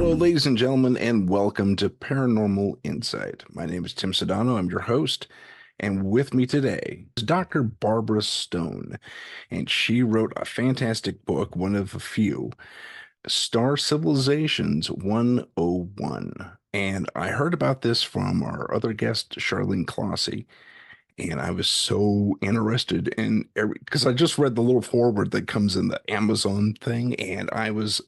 Hello, ladies and gentlemen, and welcome to Paranormal Insight. My name is Tim Sudano. I'm your host, and with me today is Dr. Barbara Stone, and she wrote a fantastic book, one of a few, Star Civilizations 101. And I heard about this from our other guest, Charlene Clossy, and I was so interested in every because I just read the little foreword that comes in the Amazon thing, and I was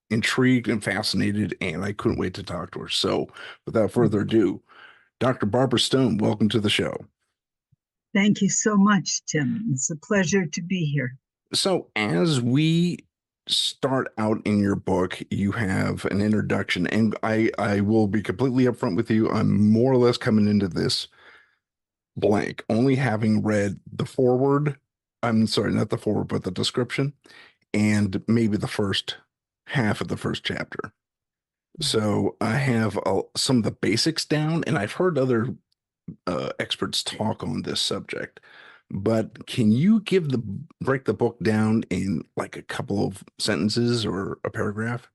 intrigued and fascinated, and I couldn't wait to talk to her. So, without further ado, Dr. Barbara Stone, welcome to the show. Thank you so much, Tim. It's a pleasure to be here. So, as we start out in your book, you have an introduction, and I will be completely upfront with you. I'm more or less coming into this blank, only having read the foreword. I'm sorry, not the foreword, but the description, and maybe the first half of the first chapter. So I have some of the basics down, and I've heard other experts talk on this subject. But can you break the book down in like a couple of sentences or a paragraph?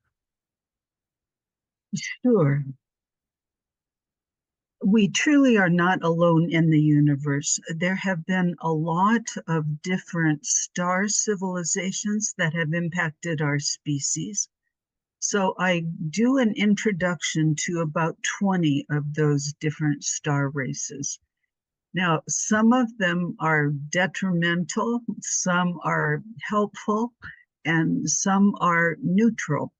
Sure. We truly are not alone in the universe. There have been a lot of different star civilizations that have impacted our species. So I do an introduction to about 20 of those different star races. Now, some of them are detrimental, some are helpful, and some are neutral.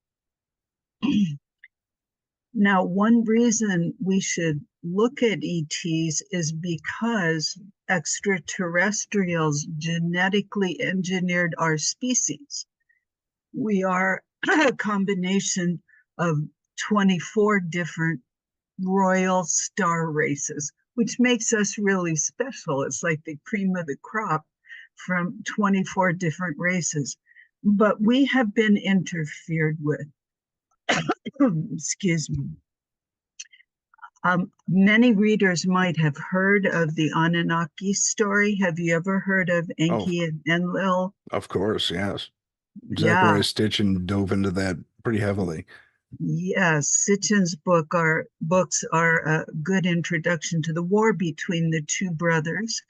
Now, one reason we should look at ETs is because extraterrestrials genetically engineered our species. We are a combination of 24 different royal star races, which makes us really special. It's like the cream of the crop from 24 different races. But we have been interfered with. Excuse me. Many readers might have heard of the Anunnaki story. Have you ever heard of Oh, Enki and Enlil? of course, yes. Yeah, Zachariah Stitchin dove into that pretty heavily. yes. Sitchin's books are a good introduction to the war between the two brothers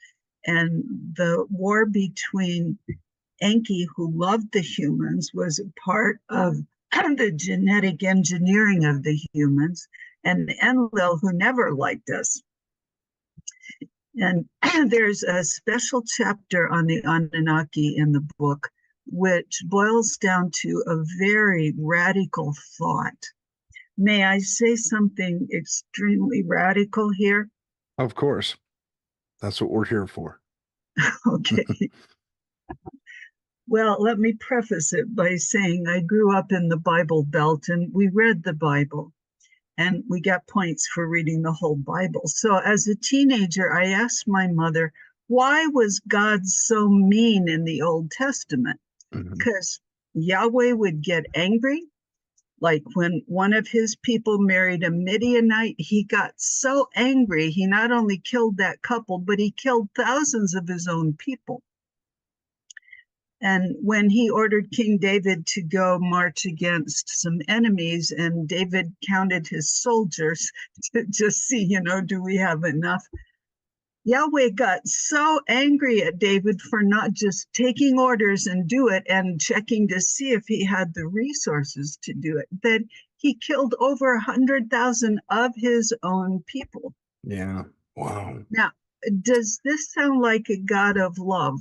and the war between Enki, who loved the humans, was a part of the genetic engineering of the humans, and Enlil, who never liked us. And there's a special chapter on the Anunnaki in the book, which boils down to a very radical thought. May I say something extremely radical here? Of course, that's what we're here for. Okay. Well, let me preface it by saying I grew up in the Bible Belt and we read the Bible and we got points for reading the whole Bible. So as a teenager, I asked my mother, why was God so mean in the Old Testament? Mhm. Because Yahweh would get angry. Like when one of his people married a Midianite, he got so angry, he not only killed that couple, but he killed thousands of his own people. And when he ordered King David to go march against some enemies, and David counted his soldiers to just see, do we have enough? Yahweh got so angry at David for not just taking orders and do it and checking to see if he had the resources to do it, that he killed over 100,000 of his own people. Yeah. Wow. Now, does this sound like a God of love?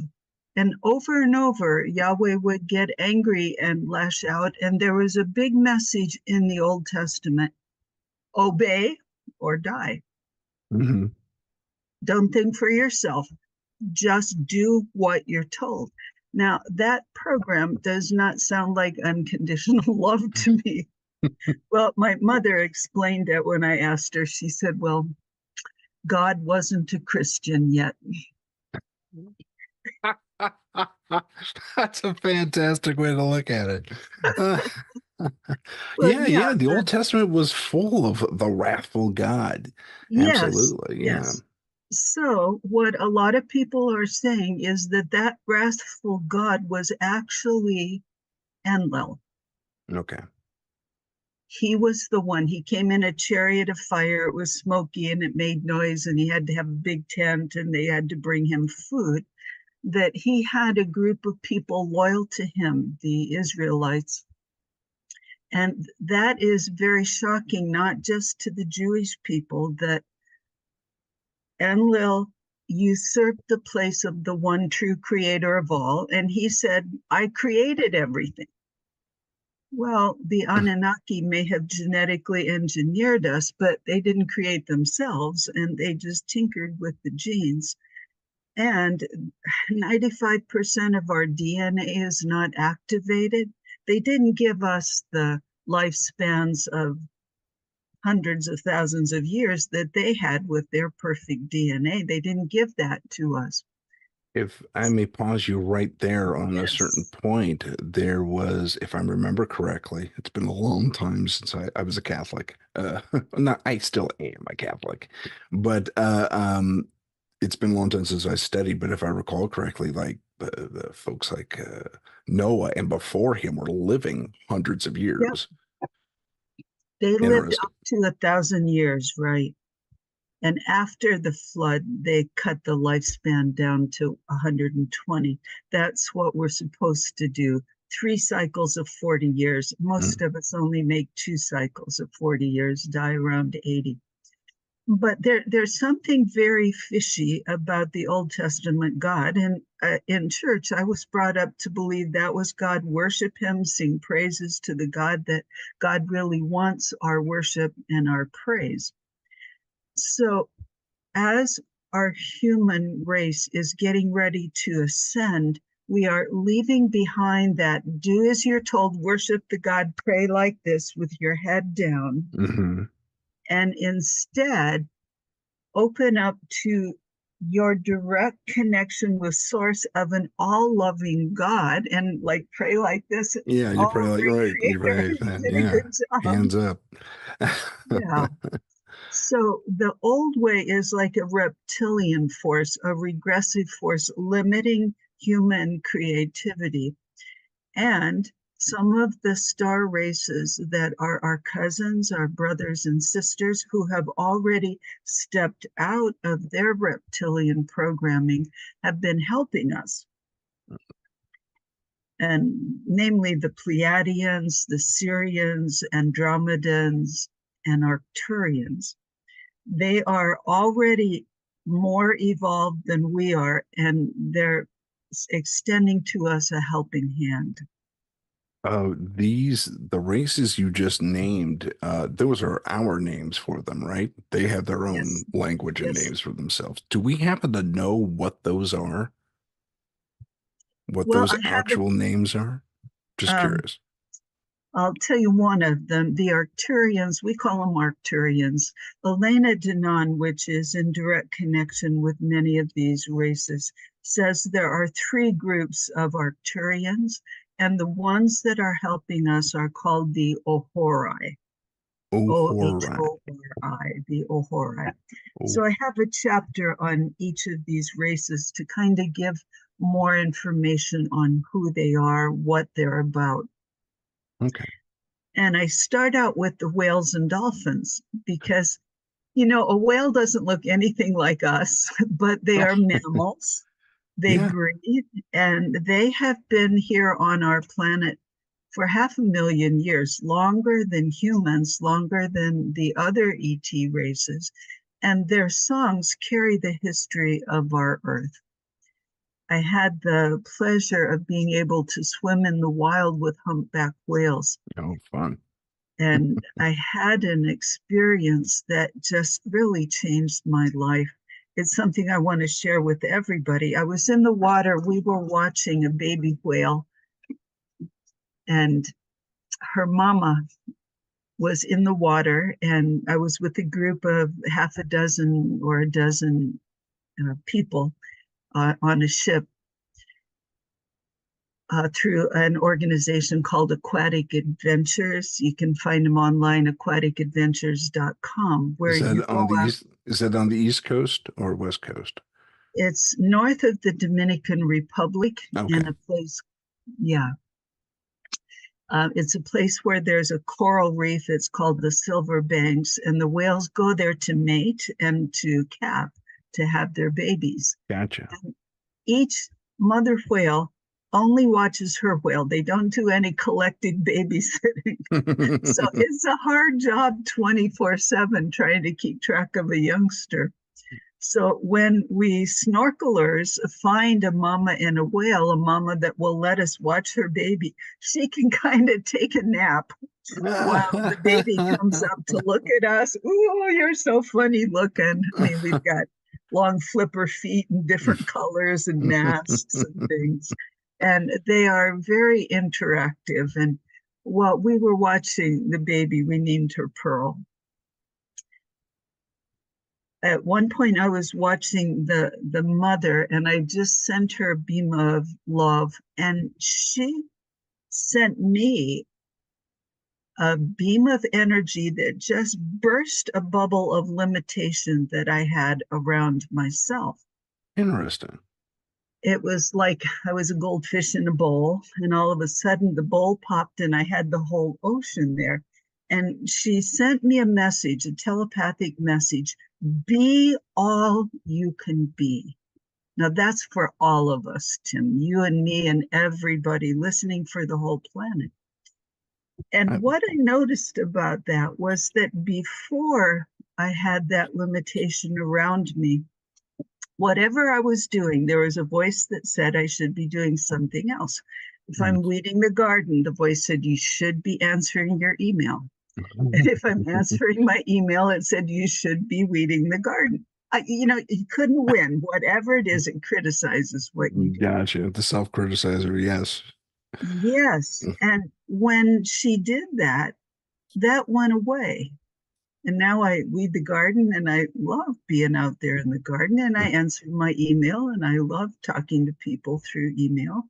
And over, Yahweh would get angry and lash out. And there was a big message in the Old Testament: obey or die. Hmm. Don't think for yourself. Just do what you're told. Now, that program does not sound like unconditional love to me. Well, my mother explained it when I asked her. She said, well, God wasn't a Christian yet. That's a fantastic way to look at it. Uh, Well, yeah, yeah, the Old Testament was full of the wrathful God. yes, Absolutely, yeah. yes. So, what a lot of people are saying is that that wrathful God was actually Enlil. Okay. He was the one. He came in a chariot of fire. It was smoky and it made noise, and he had to have a big tent, and they had to bring him food. That he had a group of people loyal to him, the Israelites. And that is very shocking, not just to the Jewish people, that Enlil usurped the place of the one true creator of all. And he said, I created everything. Well, the Anunnaki may have genetically engineered us, but they didn't create themselves, and they just tinkered with the genes. And 95% of our DNA is not activated. They didn't give us the lifespans of hundreds of thousands of years that they had with their perfect DNA. They didn't give that to us. If I may pause you right there on a certain Yes. point, there was, if I remember correctly, it's been a long time since I was a Catholic. Not, I still am a Catholic, but it's been a long time since I studied. But if I recall correctly, like the folks like Noah and before him were living hundreds of Yep. years. They lived Interesting. up to 1,000 years, right? And after the flood, they cut the lifespan down to 120. That's what we're supposed to do. 3 cycles of 40 years. Most Mm. of us only make 2 cycles of 40 years, die around 80. But there's something very fishy about the Old Testament God. And in church, I was brought up to believe that was God, worship him, sing praises to the God, that God really wants our worship and our praise. So as our human race is getting ready to ascend, we are leaving behind that do as you're told, worship the God, pray like this with your head down, Hmm. and instead open up to your direct connection with source of an all-loving God, and like pray like this. Yeah, you Oh, pray like great right. You creator, pray, you did a yeah, good job. hands up. Yeah. So the old way is like a reptilian force, a regressive force limiting human creativity. And some of the star races that are our cousins, our brothers and sisters who have already stepped out of their reptilian programming have been helping us. And namely the Pleiadians, the Syrians, Andromedans, and Arcturians. They are already more evolved than we are, and they're extending to us a helping hand. The races you just named, those are our names for them, right? They have their own Yes, language and yes. names for themselves. Do we happen to know what those are? What Well, those I haven't. actual names are? Just Um, curious. I'll tell you one of them. The Arcturians, we call them Arcturians. Elena Denon, which is in direct connection with many of these races, says there are 3 groups of Arcturians, and the ones that are helping us are called the Ohori. Ohori. Ohori, the Ohori. Oh, So I have a chapter on each of these races to kind of give more information on who they are, what they're about. okay. And I start out with the whales and dolphins because, you know, a whale doesn't look anything like us, but they are mammals. They Yeah. breathe, and they have been here on our planet for 500,000 years, longer than humans, longer than the other ET races. And their songs carry the history of our Earth. I had the pleasure of being able to swim in the wild with humpback whales. Oh, fun. And I had an experience that just really changed my life. It's something I want to share with everybody. I was in the water, we were watching a baby whale, and her mama was in the water, and I was with a group of half a dozen or a dozen people on a ship through an organization called Aquatic Adventures. You can find them online, aquaticadventures.com, where Is you that go on the out. east? Is that on the East Coast or West Coast? It's north of the Dominican Republic in Okay. a place, yeah. It's a place where there's a coral reef. It's called the Silver Banks, and the whales go there to mate and to calve, to have their babies. Gotcha. And each mother whale only watches her whale. They don't do any collective babysitting. So it's a hard job 24/7 trying to keep track of a youngster. So when we snorkelers find a mama in a whale, a mama that will let us watch her baby, she can kind of take a nap while the baby comes up to look at us. Ooh, you're so funny looking. I mean, we've got long flipper feet and different colors and masks and things. And they are very interactive. And while we were watching the baby, we named her Pearl. At one point I was watching the mother, and I just sent her a beam of love, and she sent me a beam of energy that just burst a bubble of limitation that I had around myself. Interesting. It was like I was a goldfish in a bowl, and all of a sudden the bowl popped and I had the whole ocean there. And she sent me a message, a telepathic message: be all you can be. Now that's for all of us, Tim, you and me and everybody listening, for the whole planet. And what I noticed about that was that before I had that limitation around me, whatever I was doing, there was a voice that said I should be doing something else. If I'm weeding the garden, the voice said you should be answering your email. And if I'm answering my email, it said you should be weeding the garden. You couldn't win. Whatever it is, it criticizes what you do. Gotcha. The self-criticizer, yes. Yes. And when she did that, that went away. And now I weed the garden, and I love being out there in the garden, and I answer my email, and I love talking to people through email.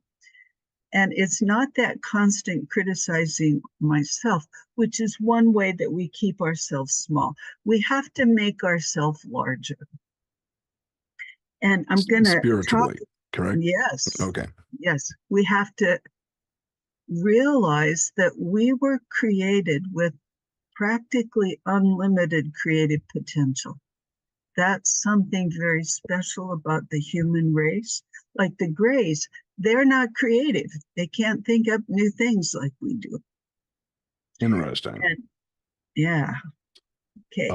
And it's not that constant criticizing myself, which is one way that we keep ourselves small. We have to make ourselves larger. And I'm going to spiritually, correct? Yes. Okay. Yes. We have to realize that we were created with practically unlimited creative potential. That's something very special about the human race. Like the Greys, they're not creative. They can't think up new things like we do. Interesting. And, yeah. Okay.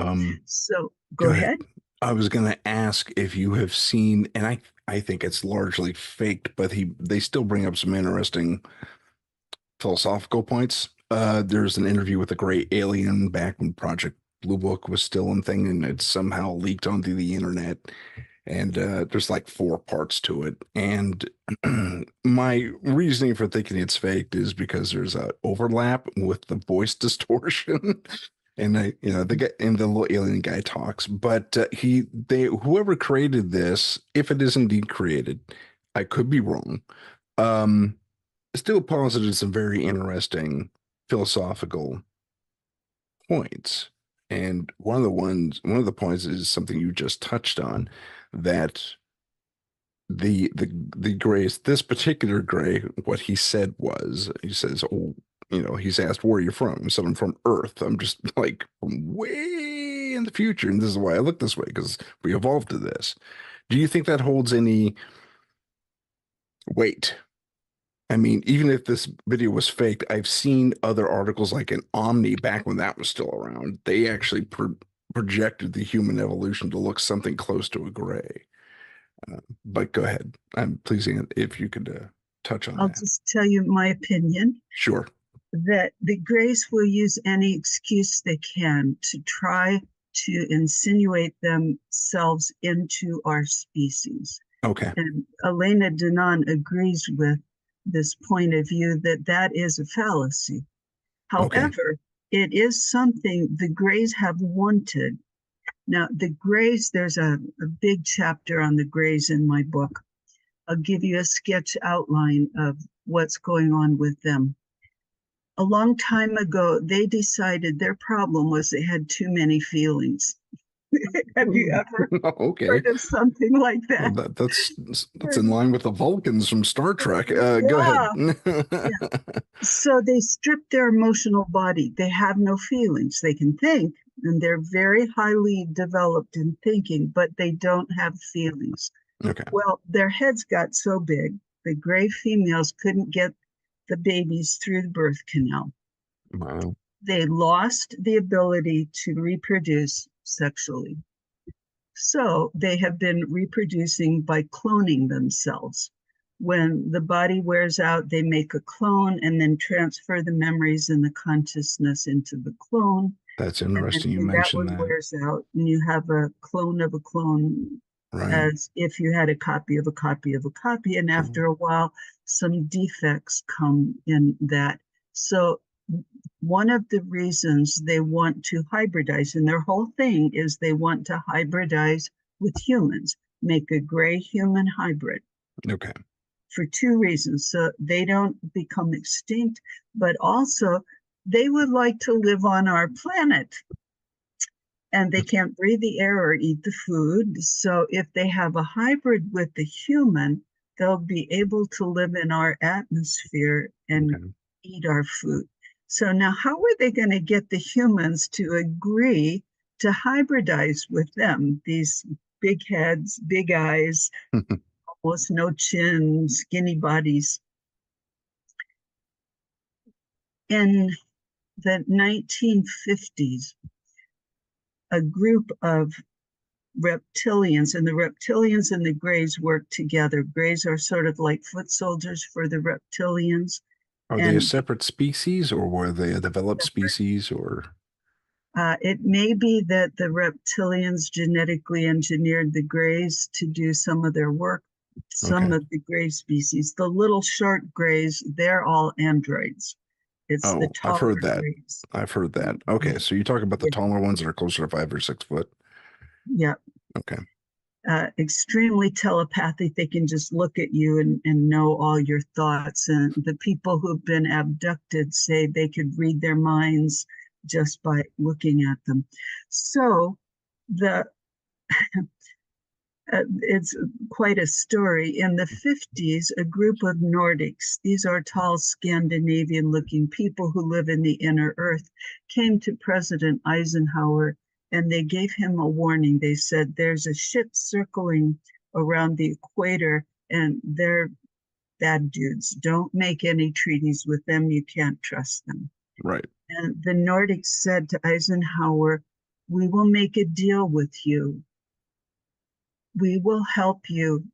So go ahead. I was going to ask if you have seen, and I think it's largely faked, but they still bring up some interesting philosophical points. There's an interview with a great alien back when Project Blue Book was still a thing, and it somehow leaked onto the internet. And there's like 4 parts to it. And my reasoning for thinking it's faked is because there's a overlap with the voice distortion. And the guy and the little alien guy talks, but whoever created this, if it is indeed created, I could be wrong. Still posited some very interesting philosophical points. And one of the points is something you just touched on, that the Greys, this particular Grey, what he said was, he says, oh, he's asked, where are you from? He said, I'm from Earth. I'm just like from way in the future. And this is why I look this way, because we evolved to this. Do you think that holds any weight? I mean, even if this video was faked, I've seen other articles like in Omni back when that was still around. They actually projected the human evolution to look something close to a Grey. But go ahead. I'm pleasing if you could touch on that. I'll just tell you my opinion. Sure. That the Greys will use any excuse they can to try to insinuate themselves into our species. Okay. And Elena Danaan agrees with this point of view that is a fallacy. However, it is something the Greys have wanted. Now, the Greys, there's a big chapter on the Greys in my book. I'll give you a sketch outline of what's going on with them. A long time ago, they decided their problem was they had too many feelings. Have you ever Okay. heard of something like Well, that? that's in line with the Vulcans from Star Trek. Go ahead. Yeah, yeah. So they strip their emotional body. They have no feelings. They can think, and they're very highly developed in thinking, but they don't have feelings. Okay. Well, their heads got so big, the gray females couldn't get the babies through the birth canal. Wow. They lost the ability to reproduce sexually. So they have been reproducing by cloning themselves. When the body wears out, they make a clone and then transfer the memories and the consciousness into the clone. That's And then interesting you when that mentioned one that. wears out, and you have a clone of a clone, Right. as if you had a copy of a copy of a copy. And Cool. after a while, some defects come in that. So one of the reasons they want to hybridize, and their whole thing is they want to hybridize with humans, make a gray human hybrid Okay. for two reasons. So they don't become extinct, but also they would like to live on our planet and they can't breathe the air or eat the food. So if they have a hybrid with the human, they'll be able to live in our atmosphere and Okay. eat our food. So now, how are they going to get the humans to agree to hybridize with them? These big heads, big eyes, almost no chin, skinny bodies. In the 1950s, a group of reptilians, and the reptilians and the grays work together. Grays are sort of like foot soldiers for the reptilians, Are they a and separate species or were they a developed species or? it may be that the reptilians genetically engineered the grays to do some of their work. Some Okay. of the gray species, the little short grays, they're all androids. It's the Oh, I've heard taller that. grays. I've heard that. Okay, so you talk about the Yeah, taller ones that are closer to 5 or 6 foot. yeah. Okay. Extremely telepathic. They can just look at you and know all your thoughts. And the people who've been abducted say they could read their minds just by looking at them. So the it's quite a story. In the 50s, a group of Nordics, these are tall Scandinavian looking people who live in the inner earth, came to President Eisenhower and they gave him a warning. They said, there's a ship circling around the equator and they're bad dudes. Don't make any treaties with them. You can't trust them. Right. And the Nordics said to Eisenhower, we will make a deal with you. We will help you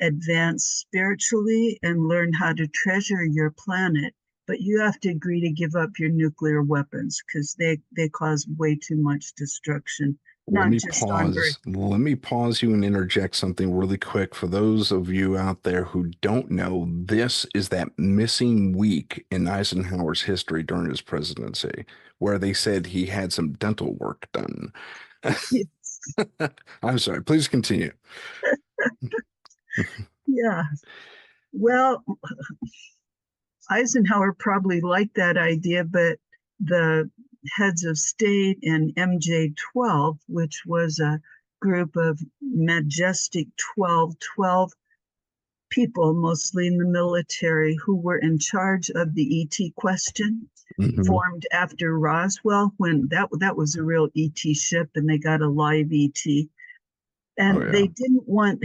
advance spiritually and learn how to treasure your planet, but you have to agree to give up your nuclear weapons because they cause way too much destruction, Let not me just on Earth. pause. Let me pause you and interject something really quick. For those of you out there who don't know, this is that missing week in Eisenhower's history during his presidency, where they said he had some dental work done. I'm sorry, please continue. Yeah. Well, Eisenhower probably liked that idea, but the heads of state and MJ-12, which was a group of majestic 12 people, mostly in the military, who were in charge of the ET question, Mhm. formed after Roswell, when that was a real ET ship, and they got a live ET, Oh and yeah. they didn't want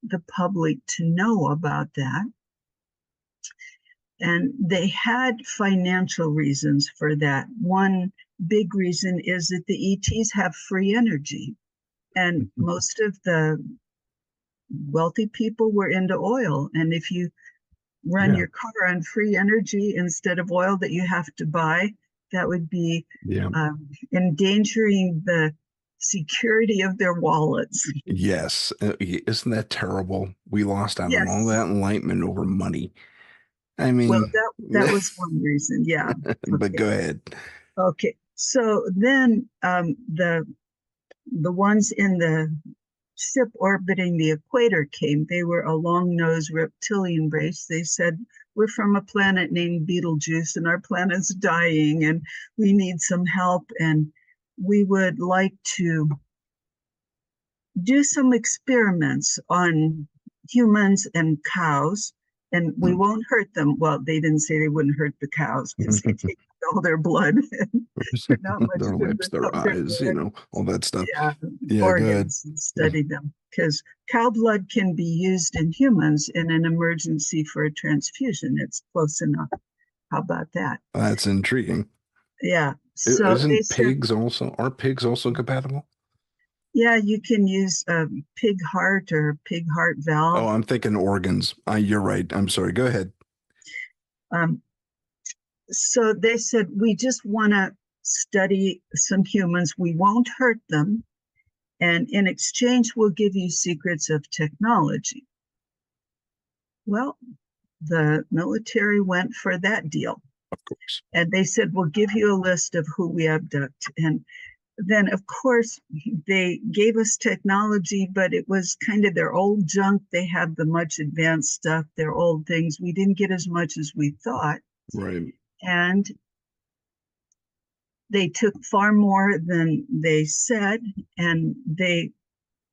the public to know about that, and they had financial reasons for that. One big reason is that the ETs have free energy, and most of the wealthy people were into oil, and if you run Yeah. your car on free energy instead of oil that you have to buy, that would be Yeah. endangering the security of their wallets. Yes. Isn't that terrible? We lost out on all Yes. that enlightenment over money. I Well, mean, that was one reason. Yeah. but Okay. go ahead. Okay. So then the ones in the ship orbiting the equator came. They were a long-nosed reptilian race. They said, we're from a planet named Betelgeuse and our planet's dying and we need some help. And we would like to do some experiments on humans and cows, and we won't hurt them. Well, they didn't say they wouldn't hurt the cows because they take all their blood. They're not much Their good lips, their without their eyes, blood. all that stuff. Yeah, Yeah, good. organs and study them because cow blood can be used in humans in an emergency for a transfusion. It's close enough. How about that? That's intriguing. Yeah. So they Isn't said, pigs also, aren't pigs also compatible? yeah, you can use a pig heart or pig heart valve. Oh, I'm thinking organs. You're right. I'm sorry. Go ahead. Um, so they said, we just want to study some humans. We won't hurt them. And in exchange, we'll give you secrets of technology. Well, the military went for that deal. Of course. And they said, we'll give you a list of who we abduct. And then, of course, they gave us technology, but it was kind of their old junk. They had the much advanced stuff, their old things. We didn't get as much as we thought. Right. And they took far more than they said, and they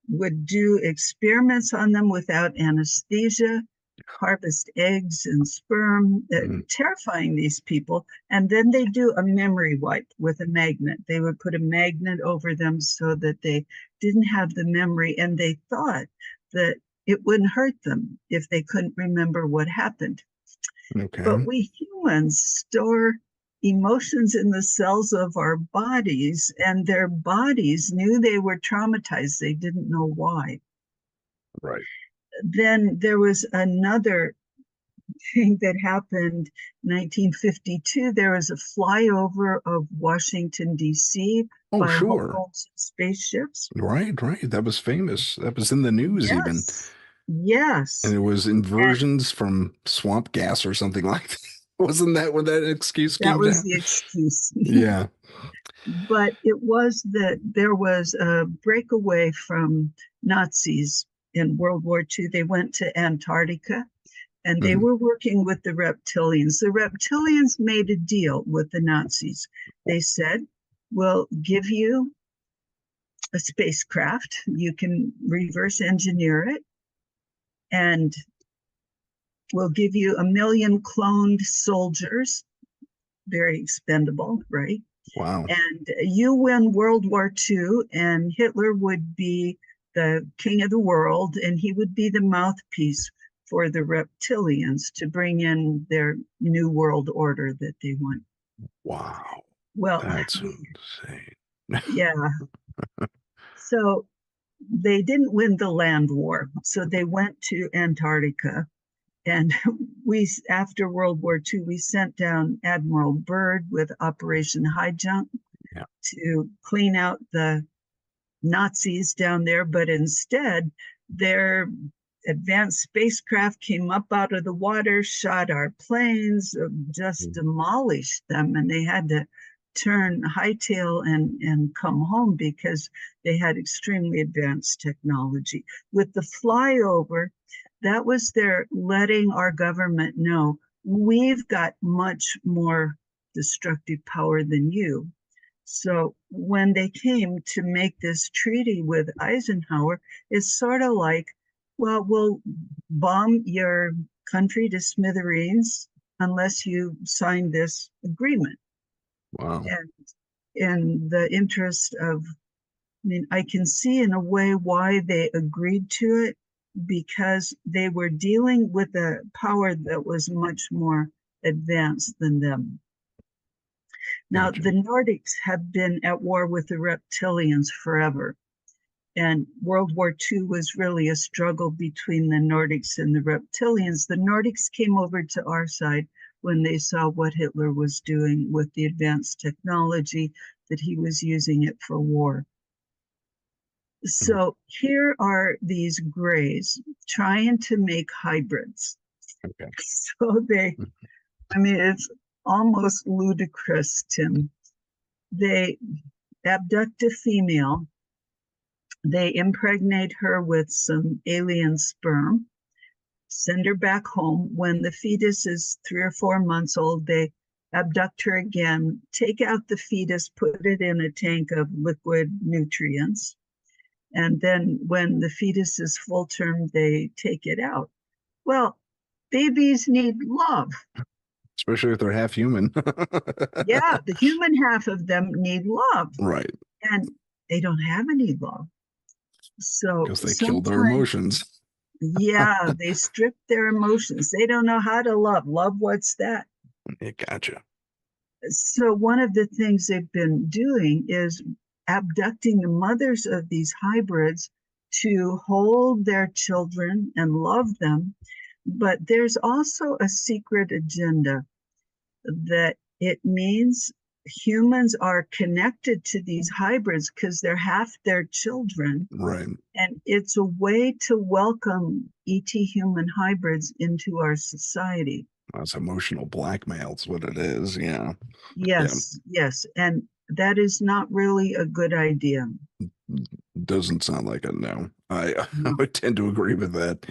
would do experiments on them without anesthesia, harvest eggs and sperm, terrifying these people. And then they do a memory wipe with a magnet. They would put a magnet over them so that they didn't have the memory, and they thought that it wouldn't hurt them if they couldn't remember what happened. Okay. But we humans store emotions in the cells of our bodies, and their bodies knew they were traumatized. They didn't know why. Right. Then there was another thing that happened in 1952. There was a flyover of Washington, D.C. Oh, by sure. homes and spaceships. Right, right. That was famous. That was in the news even. Yes. Yes. And it was inversions from swamp gas or something like that. Wasn't that when that excuse That came was down? the excuse. Yeah. But it was that there was a breakaway from Nazis in World War II. They went to Antarctica and they were working with the reptilians. The reptilians made a deal with the Nazis. They said, we'll give you a spacecraft, you can reverse engineer it, and we'll give you 1 million cloned soldiers, very expendable, right? Wow. And you win World War II, and Hitler would be the king of the world, and he would be the mouthpiece for the reptilians to bring in their new world order that they want. Wow. Well, That's insane. yeah. So they didn't win the land war. So they went to Antarctica. And we, after World War II, we sent down Admiral Byrd with Operation High Jump to clean out the Nazis down there. But instead, their advanced spacecraft came up out of the water, shot our planes, just demolished them. And they had to turn hightail and come home because they had extremely advanced technology. With the flyover, that was their letting our government know we've got much more destructive power than you. So when they came to make this treaty with Eisenhower, it's sort of like, well, we'll bomb your country to smithereens unless you sign this agreement. Wow. And in the interest of, I mean, I can see in a way why they agreed to it, because they were dealing with a power that was much more advanced than them. Now, Gotcha. the Nordics have been at war with the reptilians forever. And World War II was really a struggle between the Nordics and the reptilians. The Nordics came over to our side when they saw what Hitler was doing with the advanced technology, that he was using it for war. So here are these grays trying to make hybrids. Okay. So they, I mean, it's almost ludicrous, Tim. They abduct a female, they impregnate her with some alien sperm, send her back home. When the fetus is 3 or 4 months old, they abduct her again, take out the fetus, put it in a tank of liquid nutrients. And then when the fetus is full term, they take it out. Well, babies need love. Especially if they're half human. Yeah, the human half of them need love. Right. And they don't have any love. So Because they killed their emotions. Yeah, they strip their emotions. They don't know how to love. Love, what's that? Yeah, gotcha. So one of the things they've been doing is abducting the mothers of these hybrids to hold their children and love them. But there's also a secret agenda that it means humans are connected to these hybrids because they're half their children. Right. And it's a way to welcome ET human hybrids into our society. That's emotional blackmail. It's what it is. Yeah. Yes, yes. And that is not really a good idea. Doesn't sound like it. No, I would tend to agree with that.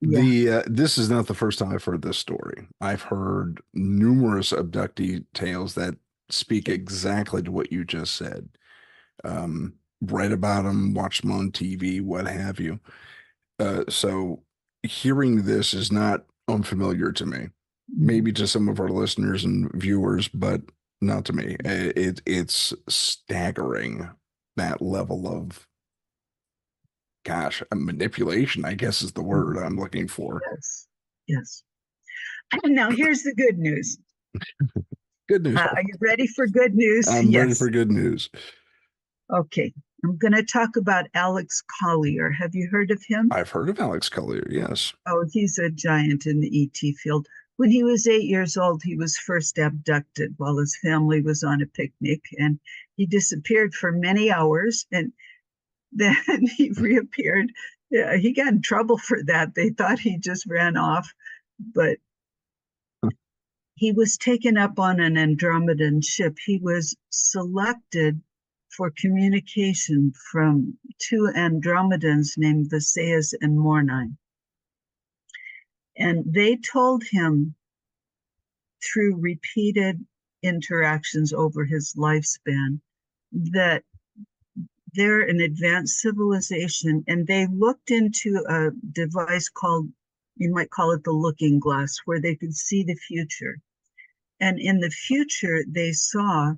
Yeah. This is not the first time I've heard this story. I've heard numerous abductee tales that speak exactly to what you just said. Read about them, watched them on TV, what have you. So hearing this is not unfamiliar to me. Maybe to some of our listeners and viewers, but not to me. It's staggering, that level of, gosh, manipulation, I guess is the word I'm looking for. Yes. Yes. And now here's the good news. Good news. Are you ready for good news? I'm Yes. ready for good news. Okay. I'm going to talk about Alex Collier. Have you heard of him? I've heard of Alex Collier, yes. Oh, he's a giant in the ET field. When he was 8 years old, he was first abducted while his family was on a picnic, and he disappeared for many hours, and then he reappeared. Yeah, he got in trouble for that. They thought he just ran off, but he was taken up on an Andromedan ship. He was selected for communication from two Andromedans named Visayas and Morni. And they told him through repeated interactions over his lifespan that they're an advanced civilization, and they looked into a device called, you might call it the looking glass, where they could see the future. And in the future, they saw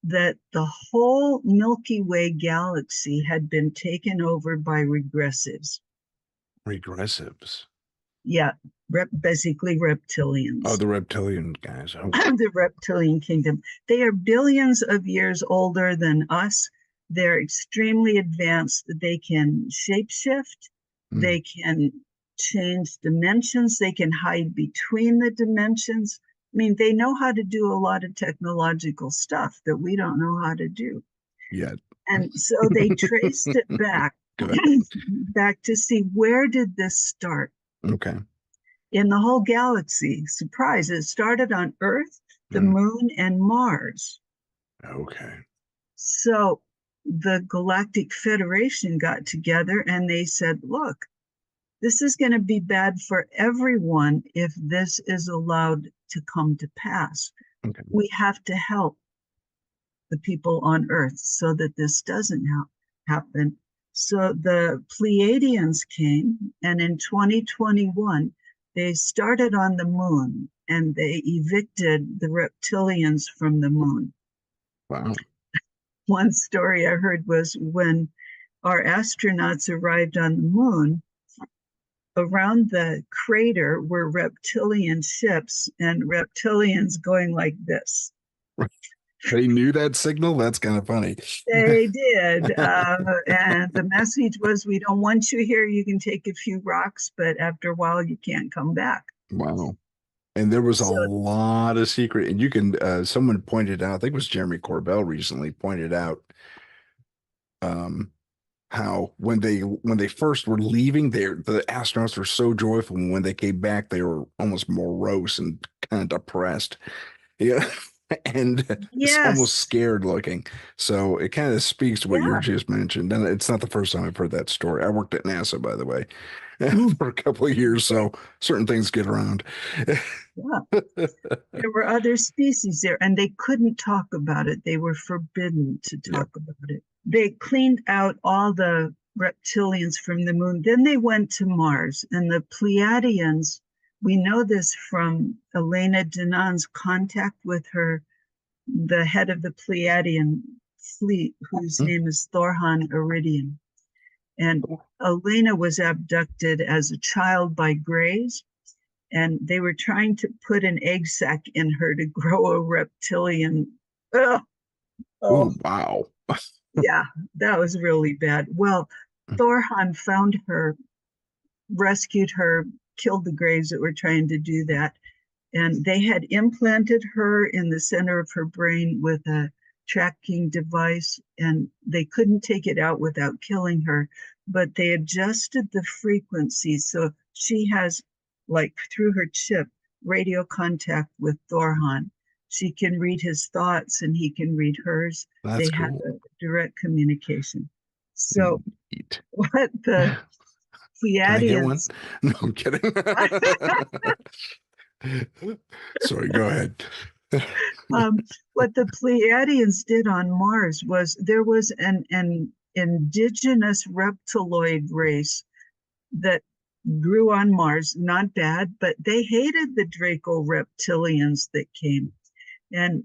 that the whole Milky Way galaxy had been taken over by regressives. Regressives? Yeah, basically reptilians. Oh, the reptilian guys. Oh. The reptilian kingdom. They are billions of years older than us. They're extremely advanced. They can shapeshift. They can change dimensions. They can hide between the dimensions. I mean, they know how to do a lot of technological stuff that we don't know how to do yet. And so they traced it back to see, where did this start? Okay. In the whole galaxy. Surprise, it started on Earth, the moon, and Mars. Okay. So the Galactic Federation got together and they said, look, this is going to be bad for everyone if this is allowed to come to pass. Okay. We have to help the people on Earth so that this doesn't happen. So the Pleiadians came, and in 2021, they started on the moon and they evicted the reptilians from the moon. Wow. One story I heard was when our astronauts arrived on the moon, around the crater were reptilian ships and reptilians going like this. They knew that signal? That's kind of funny. They did. And the message was, we don't want you here. You can take a few rocks, but after a while, you can't come back. Wow. And there was a lot of secret. And you can, someone pointed out, I think it was Jeremy Corbell recently pointed out how when they first were leaving, the astronauts were so joyful. And when they came back, they were almost morose and kind of depressed. Yeah. And it's almost scared looking. So it kind of speaks to what you just mentioned. And it's not the first time I've heard that story. I worked at NASA, by the way. Mm, for a couple of years, so certain things get around. yeah. There were other species there, and they couldn't talk about it. They were forbidden to Yep. talk about it. They cleaned out all the reptilians from the moon. Then they went to Mars, and the Pleiadians, we know this from Elena Danan's contact with her, the head of the Pleiadian fleet, whose name is Thorhan Iridian. And Elena was abducted as a child by Greys, and they were trying to put an egg sac in her to grow a reptilian. Ugh. Oh, Oh, wow. yeah, that was really bad. Well, Thorhan found her, rescued her, killed the Greys that were trying to do that. And they had implanted her in the center of her brain with a tracking device, and they couldn't take it out without killing her. But they adjusted the frequency. So she has, like, through her chip, radio contact with Thorhan. She can read his thoughts and he can read hers. That's They have cool. a direct communication. So, Neat. what the Can I get one? Pleiadians No, I'm kidding. Sorry, go ahead. what the Pleiadians did on Mars was there was an indigenous reptiloid race that grew on Mars, not bad, but they hated the Draco reptilians that came. And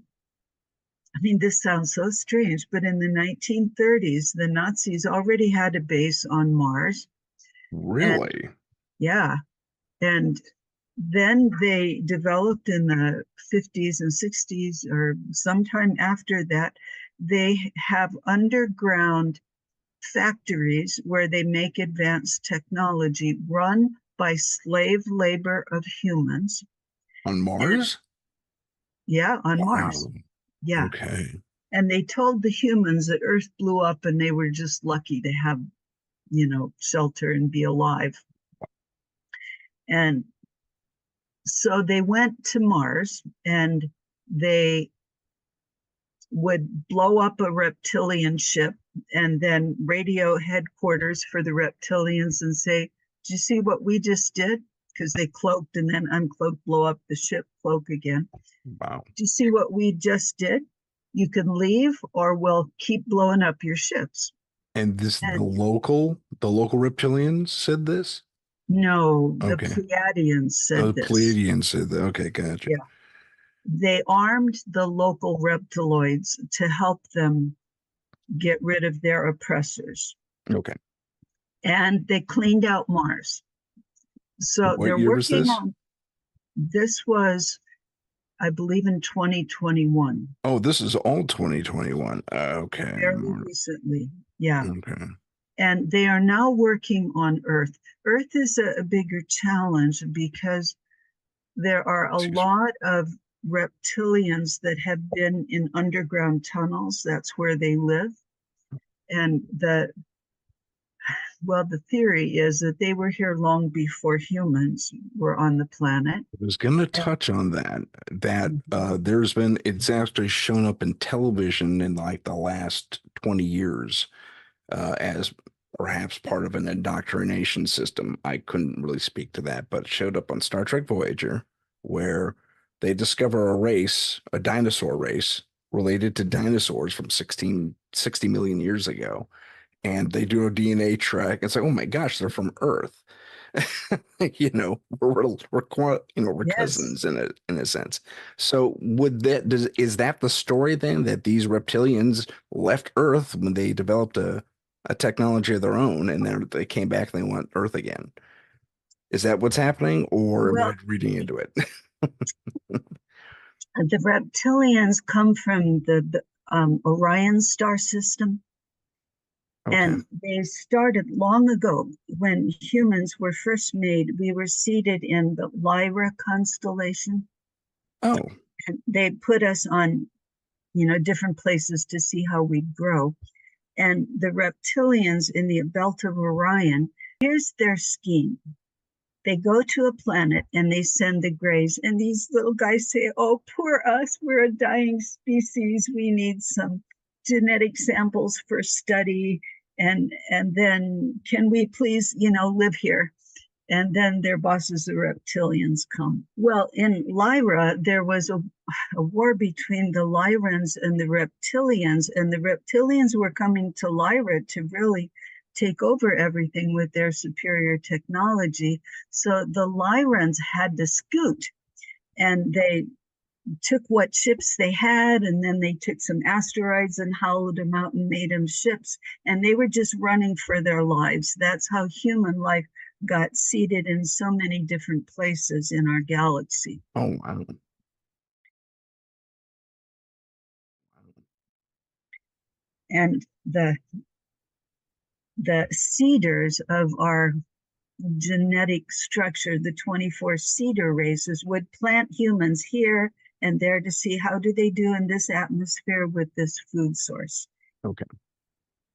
I mean, this sounds so strange, but in the 1930s, the Nazis already had a base on Mars. And Really? yeah, and then they developed in the 50s and 60s, or sometime after that, they have underground factories where they make advanced technology run by slave labor of humans. On And Mars? yeah, on Mars. Wow. Yeah. Okay. And they told the humans that Earth blew up and they were just lucky to have, shelter and be alive. And so they went to Mars and they would blow up a reptilian ship and then radio headquarters for the reptilians and say, "Do you see what we just did?" Because they cloaked and then uncloaked, blow up the ship, cloak again. Wow. "Do you see what we just did? You can leave or we'll keep blowing up your ships." And this And the local reptilians said this? no, the Okay. Pleiadians Oh, said the this. Pleiadians said that. Okay, gotcha. Yeah. They armed the local reptiloids to help them get rid of their oppressors. Okay. And they cleaned out Mars. So What they're year was working this? on this was, I believe, in 2021, Oh, this is all 2021. Okay. fairly recently. Yeah. Okay. And they are now working on Earth. Earth is a bigger challenge because there are a Excuse me. lot of reptilians that have been in underground tunnels. That's where they live. And the theory is that they were here long before humans were on the planet. I was going to And, touch on that. That mhm. it's actually shown up in television in like the last 20 years as perhaps part of an indoctrination system. I couldn't really speak to that, but it showed up on Star Trek Voyager, where they discover a race, a dinosaur race, related to dinosaurs from 60 million years ago. And they do a DNA track. It's like, oh my gosh, they're from Earth. We're Yes. cousins in a sense. So is that the story then, that these reptilians left Earth when they developed a technology of their own, and then they came back and they want Earth again? Is that what's happening, or am Well, I reading into it? the reptilians come from the Orion star system. Okay. And they started long ago when humans were first made. We were seated in the Lyra constellation. Oh, And they put us on, different places to see how we'd grow. And the reptilians in the belt of Orion, here's their scheme. They go to a planet and they send the Greys, and these little guys say, "Oh, poor us, we're a dying species. We need some genetic samples for study, and then can we please, live here?" And then their bosses, the reptilians, come. Well, in Lyra, there was a war between the Lyrans and the reptilians, and the reptilians were coming to Lyra to really take over everything with their superior technology. So the Lyrans had to scoot, and they took what ships they had, and then they took some asteroids and hollowed them out and made them ships, and they were just running for their lives. That's how human life got seeded in so many different places in our galaxy. Oh, wow. And the seeders of our genetic structure, the 24 seeder races, would plant humans here and there to see how do they do in this atmosphere with this food source. Okay.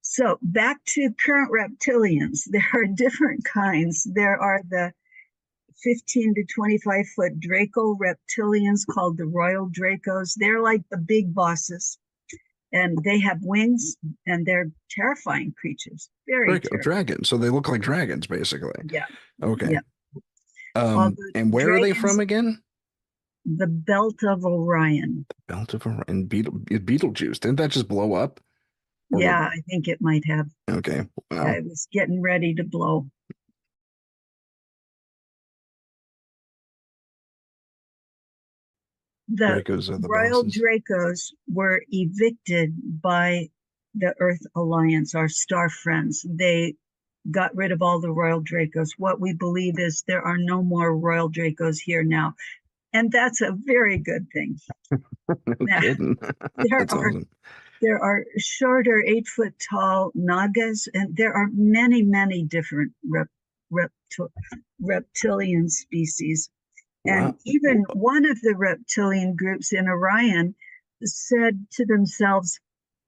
So back to current reptilians, there are different kinds. There are the 15 to 25 foot Draco reptilians called the Royal Dracos. They're like the big bosses, and they have wings, and they're terrifying creatures. Very Draco, dragons. So they look like dragons, basically. Yeah. Okay. Yeah. And where are they from again? The Belt of Orion. The Belt of Orion. Beetlejuice. Didn't that just blow up? Yeah, I think it might have. Okay. Wow. Yeah, it was getting ready to blow. The Dracos are the Royal bosses. Dracos were evicted by the Earth Alliance, our star friends. They got rid of all the Royal Dracos. What we believe is there are no more Royal Dracos here now. And that's a very good thing. No kidding. That's awesome. There are shorter 8-foot tall nagas, and there are many, many different reptilian species. And Wow. even one of the reptilian groups in Orion said to themselves,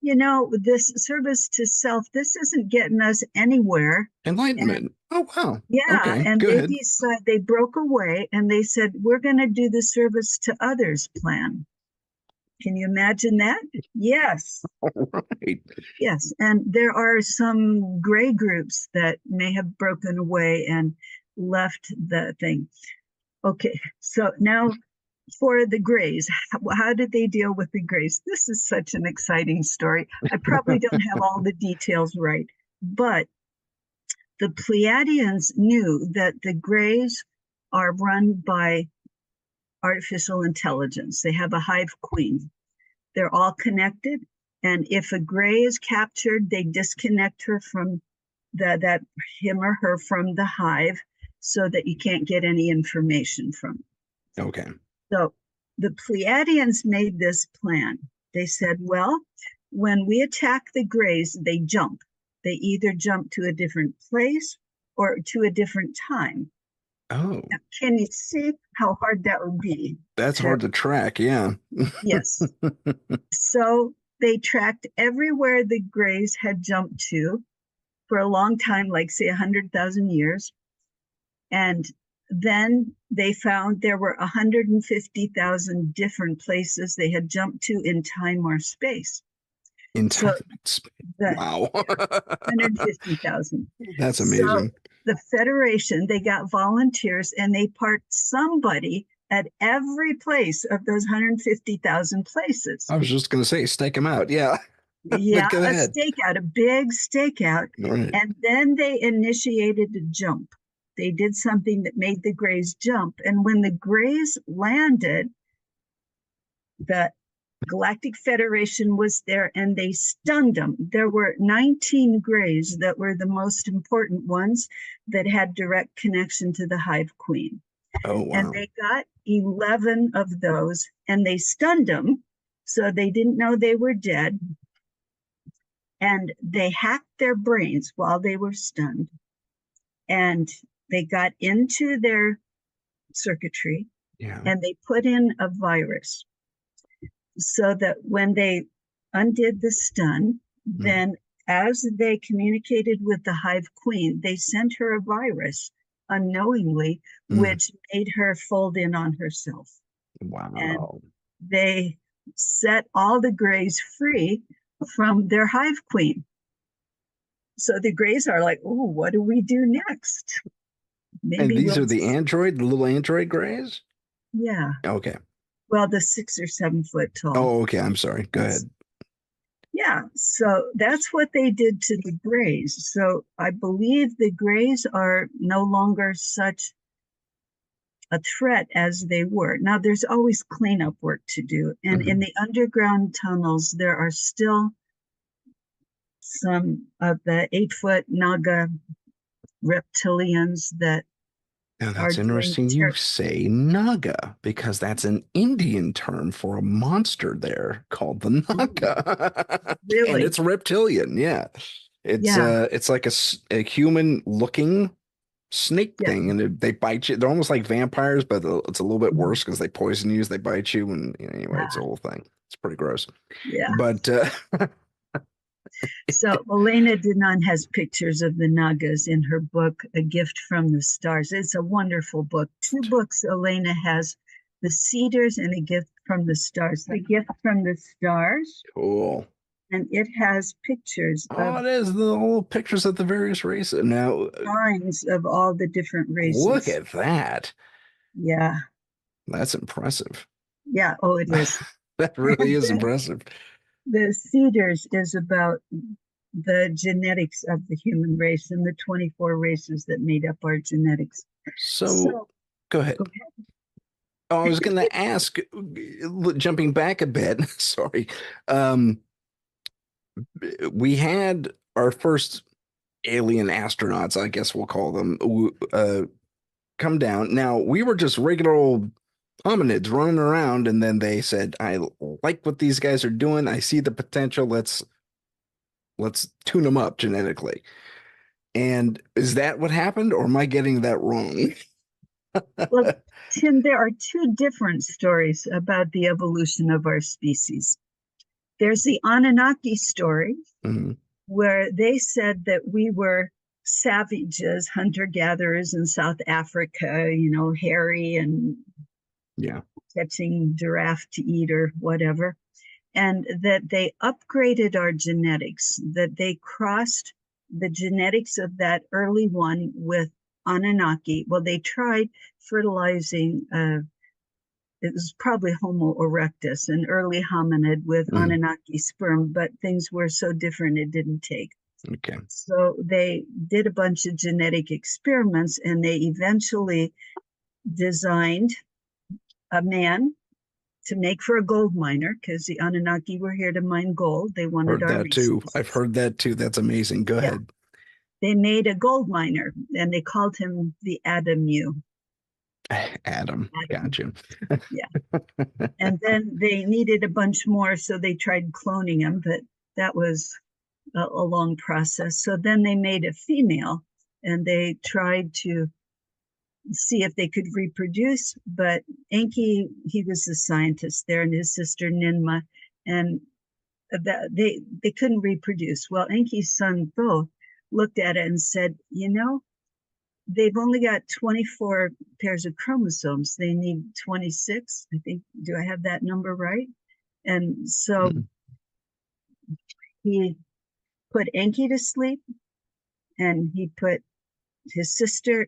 you know, this service to self, this isn't getting us anywhere. Enlightenment. Oh, wow. Yeah. Okay, And good. they broke away and they said, we're going to do the service to others plan. Can you imagine that? Yes. All right. Yes. And there are some gray groups that may have broken away and left the thing. Okay. So now for the grays, how did they deal with the grays? This is such an exciting story. I probably don't have all the details right, but the Pleiadians knew that the grays are run by artificial intelligence. They have a hive queen. They're all connected. And if a gray is captured, they disconnect her from him or her from the hive so that you can't get any information from it. Okay. So the Pleiadians made this plan. They said, well, when we attack the grays, they jump. They either jump to a different place or to a different time. Oh. Now, can you see how hard that would be? That's hard to track, yeah. Yes. So they tracked everywhere the grays had jumped to for a long time, like say 100,000 years. And then they found there were 150,000 different places they had jumped to in time or space. In time and space. Wow. 150,000. That's amazing. So the Federation, they got volunteers and they parked somebody at every place of those 150,000 places. I was just going to say, stake them out. Yeah. Yeah, a stakeout, a big stakeout. Right. And then they initiated a jump. They did something that made the grays jump. And when the grays landed, the Galactic Federation was there and they stunned them. There were 19 grays that were the most important ones that had direct connection to the Hive Queen. Oh, wow. And they got 11 of those and they stunned them. So they didn't know they were dead. And they hacked their brains while they were stunned. And they got into their circuitry and they put in a virus so that when they undid the stun, then as they communicated with the Hive Queen, they sent her a virus unknowingly, which made her fold in on herself. Wow. And they set all the grays free from their Hive Queen. So the grays are like, oh, what do we do next? And Maybe these we'll, are the little android grays? yeah. Okay. Well, the 6 or 7 foot tall. Oh, okay. I'm sorry. Go That's, ahead. yeah. So that's what they did to the grays. So I believe the grays are no longer such a threat as they were. Now, there's always cleanup work to do. And in the underground tunnels, there are still some of the 8 foot Naga reptilians that Now are that's doing interesting. You say Naga because that's an Indian term for a monster there called the Naga. And really, it's reptilian. Yeah. yeah, It's like a human looking snake yeah, thing, and they bite you. They're almost like vampires, but it's a little bit worse because they poison you, they bite you, and anyway, it's a whole thing. It's pretty gross. yeah. But So Elena Denon has pictures of the Nagas in her book, A Gift from the Stars. It's a wonderful book. 2 books Elena has, The Cedars and A Gift from the Stars. The Gift from the Stars, cool. and it has pictures Oh, of it is the little pictures of the various races. Now, drawings of all the different look races. at that. Yeah, That's impressive. yeah. Oh, it is. That really And is then impressive. the Cedars is about the genetics of the human race and the 24 races that made up our genetics. So, So, go ahead. go ahead. Oh, I was going to ask, jumping back a bit, sorry. Um, we had our first alien astronauts, I guess we'll call them, come down. Now, we were just regular old hominids running around, and then they said, I like what these guys are doing. I see the potential. Let's tune them up genetically. And is that what happened, or am I getting that wrong? Well, Tim, there are 2 different stories about the evolution of our species. There's the Anunnaki story, Mhm. where they said that we were savages, hunter gatherers in South Africa, hairy and Yeah. catching giraffe to eat or whatever, and that they upgraded our genetics, that they crossed the genetics of that early one with Anunnaki. Well, they tried fertilizing, it was probably Homo erectus, an early hominid with Mhm. Anunnaki sperm, but things were so different it didn't take. Okay. So they did a bunch of genetic experiments, and they eventually designed a man to make for a gold miner, because the Anunnaki were here to mine gold. They wanted Heard our that too. I've resources. heard that too. That's amazing. Go Yeah. ahead. They made a gold miner, and they called him the Adamu. Adam. Adam. Got you. Yeah. And then they needed a bunch more, so they tried cloning him, but that was a long process. So then they made a female, and they tried to see if they could reproduce. But Enki, he was the scientist there, and his sister Ninma, and that they couldn't reproduce. Well, Enki's son Thoth looked at it and said, they've only got 24 pairs of chromosomes. They need 26. I think, do I have that number right? And so Mhm. he put Enki to sleep, and he put his sister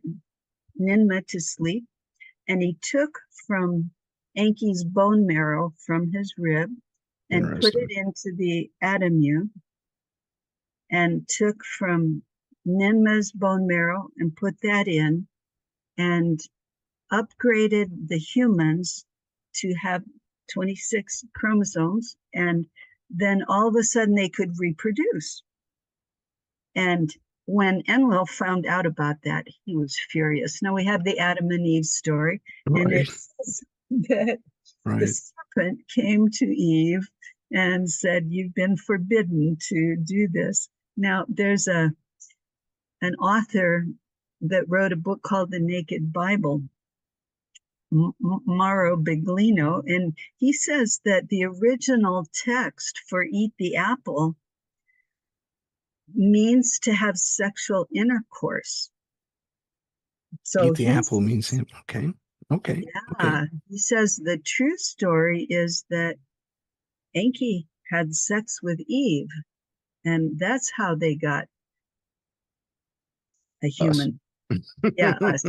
Ninma to sleep, and he took from Enki's bone marrow from his rib and put it Interesting. into the Adamu, and took from Ninma's bone marrow and put that in, and upgraded the humans to have 26 chromosomes. And then all of a sudden they could reproduce. And when Enlil found out about that, he was furious. Now we have the Adam and Eve story, and Right. it says that the Right. serpent came to Eve and said, "You've been forbidden to do this." Now there's an author that wrote a book called The Naked Bible, Mauro Biglino, and he says that the original text for "eat the apple" means to have sexual intercourse. So Eat the apple means him. Okay. Okay. Okay. he says the true story is that Enki had sex with Eve, and that's how they got a Us. human. Yeah, us.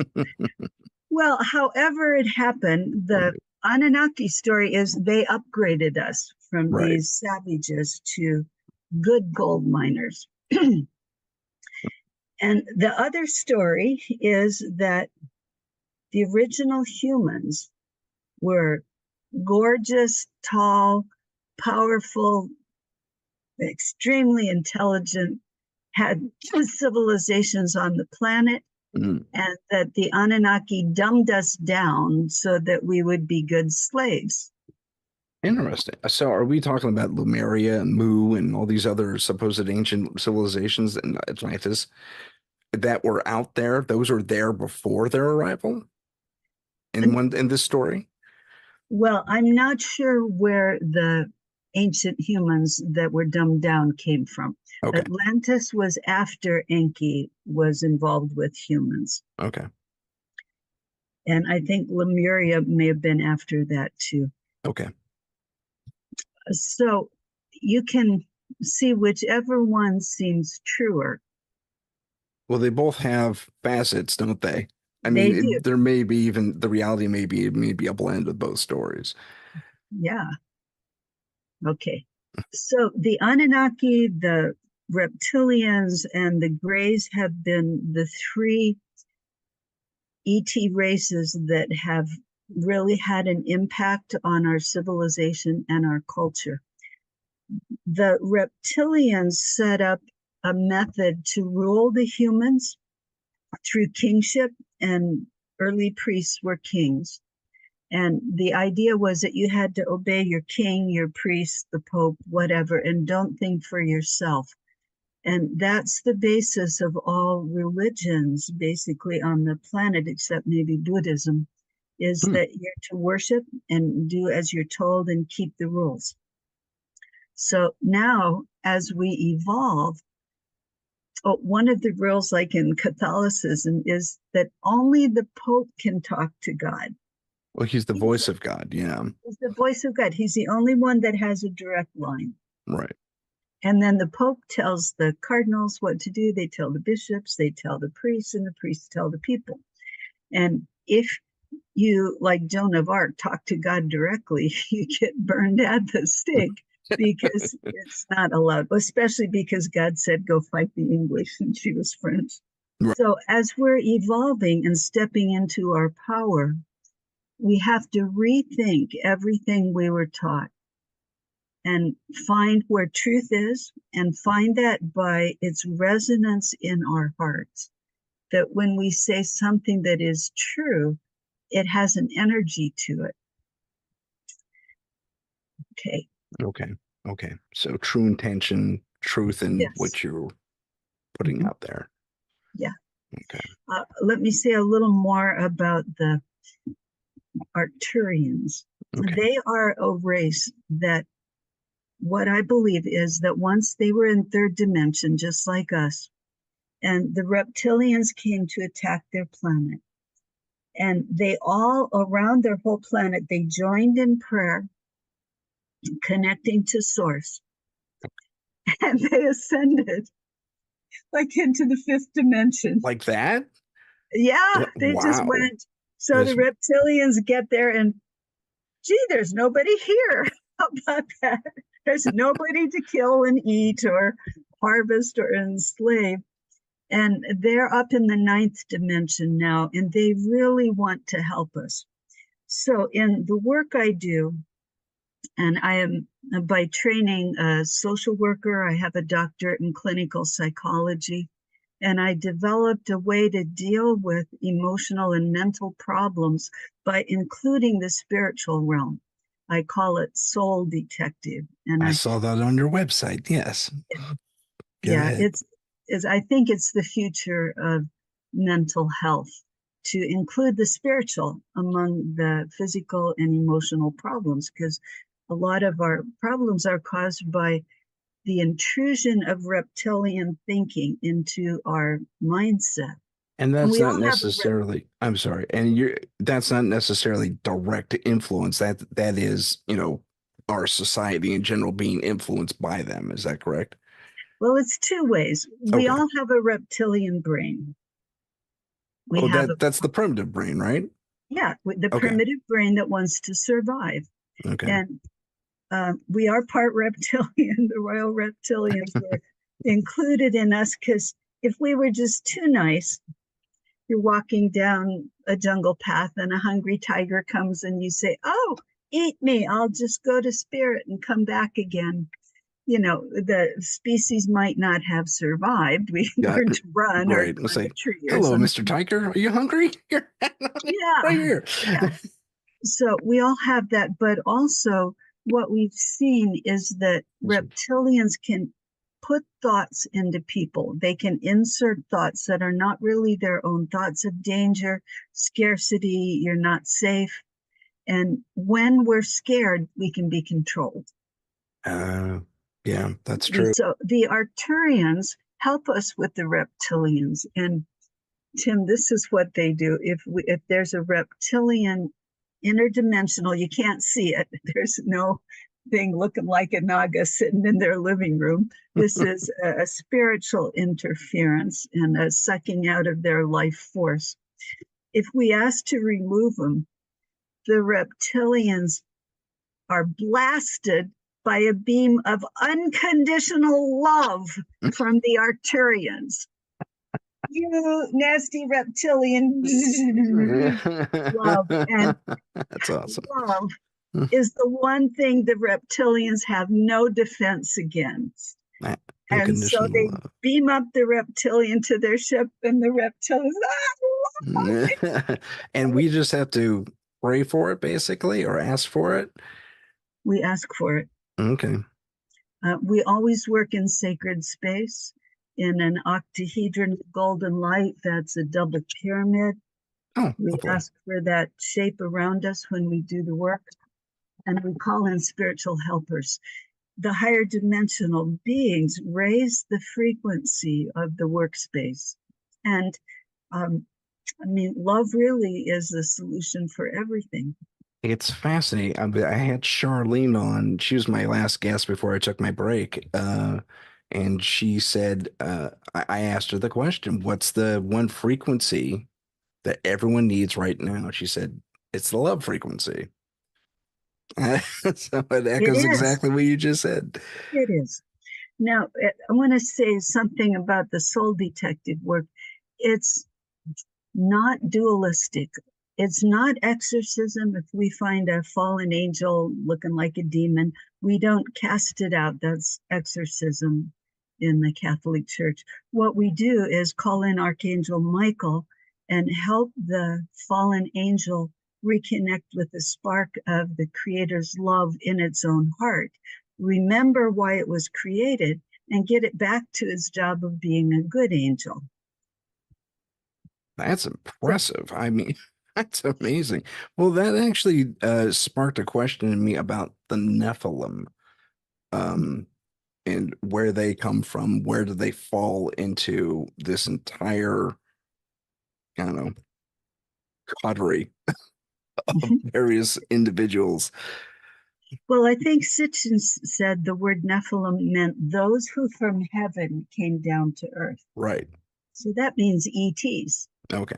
Well, however it happened, the Right. Anunnaki story is they upgraded us from Right. these savages to good gold miners. And the other story is that the original humans were gorgeous, tall, powerful, extremely intelligent, had civilizations on the planet, Mm. and that the Anunnaki dumbed us down so that we would be good slaves. Interesting. So are we talking about Lemuria and Mu and all these other supposed ancient civilizations in Atlantis that were out there? Those were there before their arrival in this story? Well, I'm not sure where the ancient humans that were dumbed down came from. Okay. Atlantis was after Enki was involved with humans. Okay. And I think Lemuria may have been after that too. Okay. So you can see whichever one seems truer. Well, they both have facets, don't they? I They mean, do. there may be even the reality may be a blend of both stories. Yeah. Okay. So the Anunnaki, the reptilians, and the Greys have been the three ET races that have really had an impact on our civilization and our culture. The reptilians set up a method to rule the humans through kingship, and early priests were kings. And the idea was that you had to obey your king, your priest, the pope, whatever, and don't think for yourself. And that's the basis of all religions, basically, on the planet, except maybe Buddhism, is Hmm. that you're to worship and do as you're told and keep the rules. So now, as we evolve, one of the rules, like in Catholicism, is that only the Pope can talk to God. Well, he's the He's, voice of God. Yeah. he's the voice of God. He's the only one that has a direct line. Right. And then the Pope tells the cardinals what to do. They tell the bishops, they tell the priests, and the priests tell the people. And if you, like Joan of Arc, talk to God directly, you get burned at the stake because it's not allowed, especially because God said, go fight the English, and she was French. Right. So as we're evolving and stepping into our power, we have to rethink everything we were taught and find where truth is, and find that by its resonance in our hearts. That when we say something that is true, it has an energy to it. Okay. Okay. Okay. So true intention, truth in Yes. what you're putting Mhm. out there. Yeah. Okay. Let me say a little more about the Arcturians. Okay. They are a race that, what I believe is that once they were in third dimension, just like us, and the reptilians came to attack their planet. And they all, around their whole planet, they joined in prayer, connecting to source, and they ascended like into the fifth dimension. Like that? Yeah, they just Wow. went. So the This, reptilians get there, and gee, there's nobody here. How about that? There's nobody to kill and eat or harvest or enslave. And they're up in the ninth dimension now, and they really want to help us. So, in the work I do, and I am by training a social worker, I have a doctorate in clinical psychology, and I developed a way to deal with emotional and mental problems by including the spiritual realm. I call it soul detective. And I saw that on your website. Yes. Go yeah, ahead. I think it's the future of mental health, to include the spiritual among the physical and emotional problems, because a lot of our problems are caused by the intrusion of reptilian thinking into our mindset. And And that's we not all have necessarily, I'm sorry, and you're that's not necessarily direct influence. That is, our society in general being influenced by them. Is that correct? well, it's two ways. We Okay. all have a reptilian brain. We Oh, have that's the primitive brain, right? the Okay. primitive brain that wants to survive. Okay. And we are part reptilian. The royal reptilians were included in us because if we were just too nice, you're walking down a jungle path and a hungry tiger comes and you say, "Oh, eat me. I'll just go to spirit and come back again." The species might not have survived. We Yeah. learned to run or Right. We'll climb a say, tree or "Hello, Mr. something. Tiger. Are you hungry? Here, right Yeah, here." yeah. So we all have that, but also what we've seen is that reptilians can put thoughts into people. They can insert thoughts that are not really their own thoughts of danger, scarcity, you're not safe. And when we're scared, we can be controlled. Uh, yeah, that's true. So the Arcturians help us with the reptilians. And Tim, this is what they do. If there's a reptilian interdimensional, you can't see it. There's no thing looking like a naga sitting in their living room. This is a spiritual interference and a sucking out of their life force. If we ask to remove them, the reptilians are blasted by a beam of unconditional love from the Arcturians. You nasty reptilian. Love. And That's awesome. love is the one thing the reptilians have no defense against. And so Unconditional they love. beam up the reptilian to their ship, and the reptilians, And we just have to pray for it, basically, or ask for it. we ask for it. Okay. We always work in sacred space in an octahedron of golden light. That's a double pyramid. Oh, We lovely. ask for that shape around us when we do the work, and we call in spiritual helpers. The higher dimensional beings raise the frequency of the workspace. And love really is the solution for everything. It's fascinating. I had Charlene on. She was my last guest before I took my break. And she said, I asked her the question, what's the one frequency that everyone needs right now? She said, it's the love frequency. So it It echoes is. exactly what you just said. It is. Now, I want to say something about the soul detective work. It's not dualistic. It's not exorcism. If we find a fallen angel looking like a demon, we don't cast it out. That's exorcism in the Catholic Church. What we do is call in Archangel Michael and help the fallen angel reconnect with the spark of the Creator's love in its own heart. Remember why it was created and get it back to its job of being a good angel. That's impressive. I mean, that's amazing. Well, that actually sparked a question in me about the Nephilim, and where they come from. Where do they fall into this entire, I don't know, coterie of various individuals? Well, I think Sitchin said the word Nephilim meant those who from heaven came down to earth. Right. So that means ETs. Okay.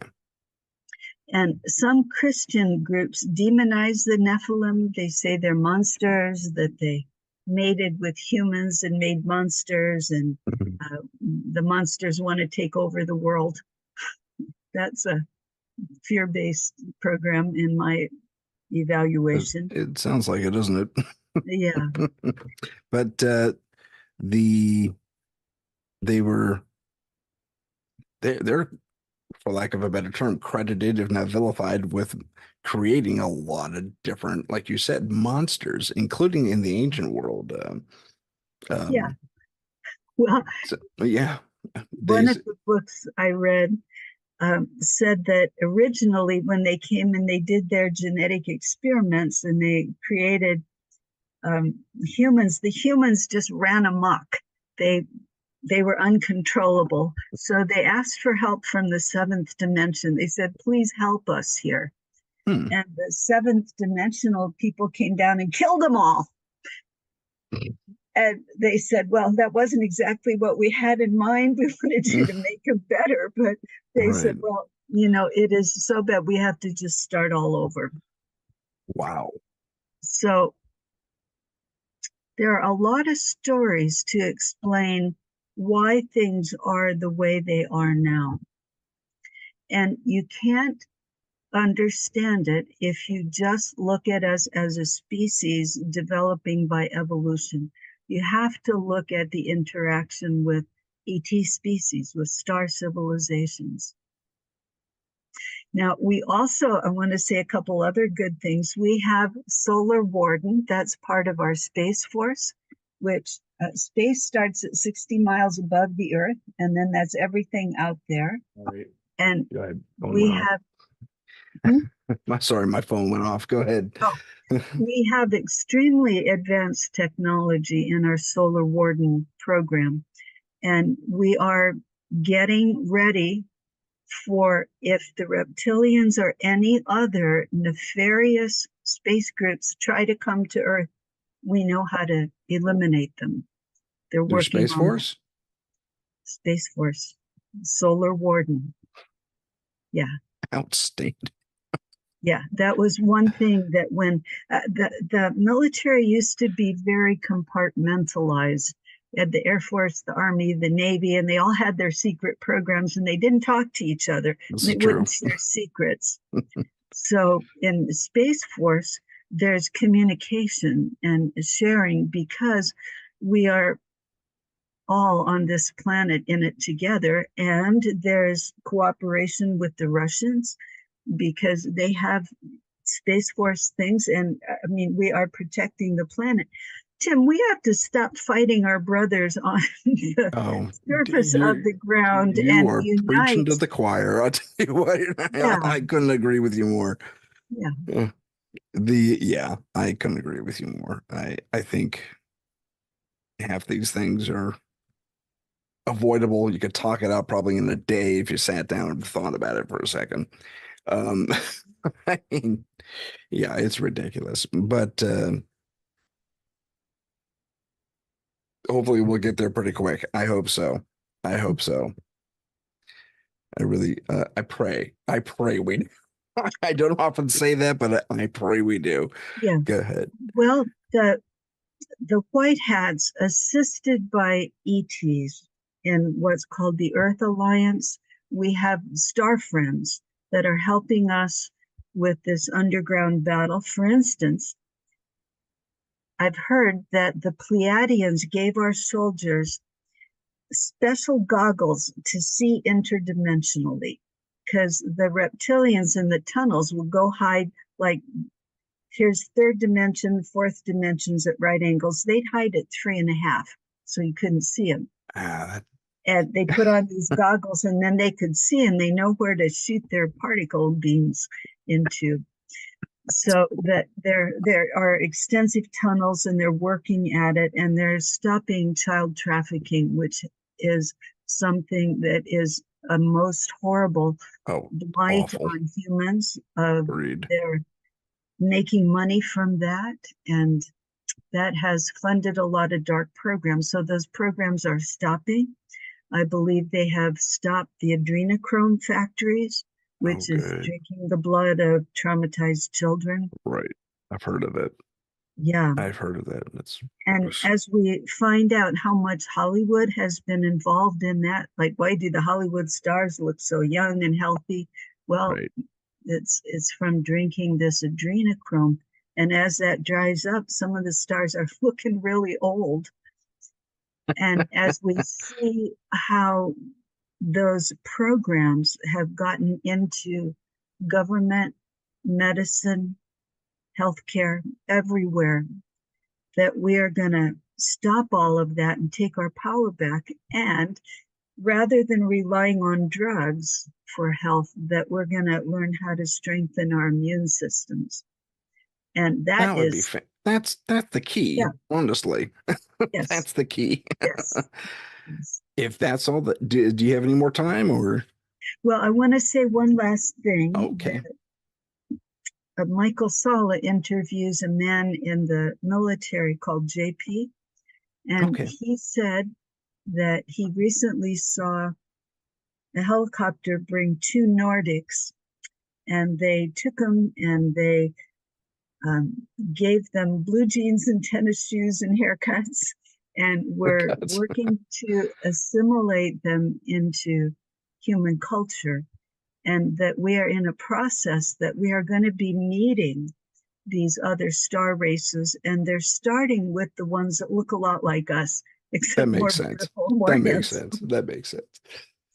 And some Christian groups demonize the Nephilim. They say they're monsters, that they mated with humans and made monsters, and the monsters want to take over the world. That's a fear-based program in my evaluation. It sounds like it, doesn't Yeah. it? But the they were they're, for lack of a better term, credited, if not vilified, with creating a lot of different, like you said, monsters, including in the ancient world. Yeah. Well, So, yeah, one of the books I read said that originally when they came and they did their genetic experiments and they created humans, the humans just ran amok. They were uncontrollable. So they asked for help from the seventh dimension. They said, please help us here. And the seventh dimensional people came down and killed them all. And they said, well, that wasn't exactly what we had in mind. We wanted you to make them better. But they said, well, it is so bad. We have to just start all over. Wow. So there are a lot of stories to explain why things are the way they are now. And you can't understand it if you just look at us as a species developing by evolution. You have to look at the interaction with ET species, with star civilizations. Now, I want to say a couple other good things. We have Solar Warden, that's part of our Space Force, which space starts at 60 miles above the Earth, and then that's everything out there. All right. And Go ahead. we have, Sorry, my phone went off. Go ahead. oh, we have extremely advanced technology in our Solar Warden program, and we are getting ready for if the reptilians or any other nefarious space groups try to come to Earth, we know how to eliminate them. They're Their working Space on Force? Space Force, Solar Warden. Yeah. Outstanding. Yeah, that was one thing that when the military used to be very compartmentalized. You had the Air Force, the Army, the Navy, and they all had their secret programs, and they didn't talk to each other, This and is they true. wouldn't share secrets. So in the Space Force, there's communication and sharing because we are all on this planet in it together, and there's cooperation with the Russians because they have Space Force things, and I mean, we are protecting the planet. Tim, we have to stop fighting our brothers on the surface of the ground you and are preaching unite. to the choir. I'll tell you what, Yeah, I couldn't agree with you more. yeah. I couldn't agree with you more. I think half these things are avoidable. You could talk it out probably in a day if you sat down and thought about it for a second. Um, I mean, yeah, it's ridiculous, but hopefully we'll get there pretty quick. I hope so. I hope so. I really, I pray we do. I don't often say that, but I pray we do. Yeah. Go ahead. Well, the White Hats, assisted by ETs in what's called the Earth Alliance, we have star friends that are helping us with this underground battle. For instance, I've heard that the Pleiadians gave our soldiers special goggles to see interdimensionally because the reptilians in the tunnels will go hide, like here's third dimension, fourth dimensions at right angles. They'd hide at 3.5, so you couldn't see them. And they put on these goggles, and then they could see, and they know where to shoot their particle beams into. So that there are extensive tunnels, and they're working at it, and they're stopping child trafficking, which is something that is a most horrible blight on humans. They're making money from that, and that has funded a lot of dark programs. So those programs are stopping. I believe they have stopped the adrenochrome factories, which is drinking the blood of traumatized children. Right. I've heard of it. Yeah. I've heard of that. And as we find out how much Hollywood has been involved in that, like why do the Hollywood stars look so young and healthy? Well, it's from drinking this adrenochrome. And as that dries up, some of the stars are looking really old. And as we see how those programs have gotten into government, medicine, healthcare, everywhere, that we are going to stop all of that and take our power back. And rather than relying on drugs for health, that we're going to learn how to strengthen our immune systems. And that would is be that's the key. Yeah. Honestly, yes. That's the key. Yes. If that's all that, do you have any more time or? Well, I want to say one last thing. Okay. Michael Sala interviews a man in the military called JP, and he said that he recently saw a helicopter bring two Nordics, and they took them and they gave them blue jeans and tennis shoes and haircuts, and were God. working to assimilate them into human culture. And that we are in a process that we are going to be meeting these other star races, and they're starting with the ones that look a lot like us, That except more makes sense. beautiful, more That makes sense. handsome. That makes sense.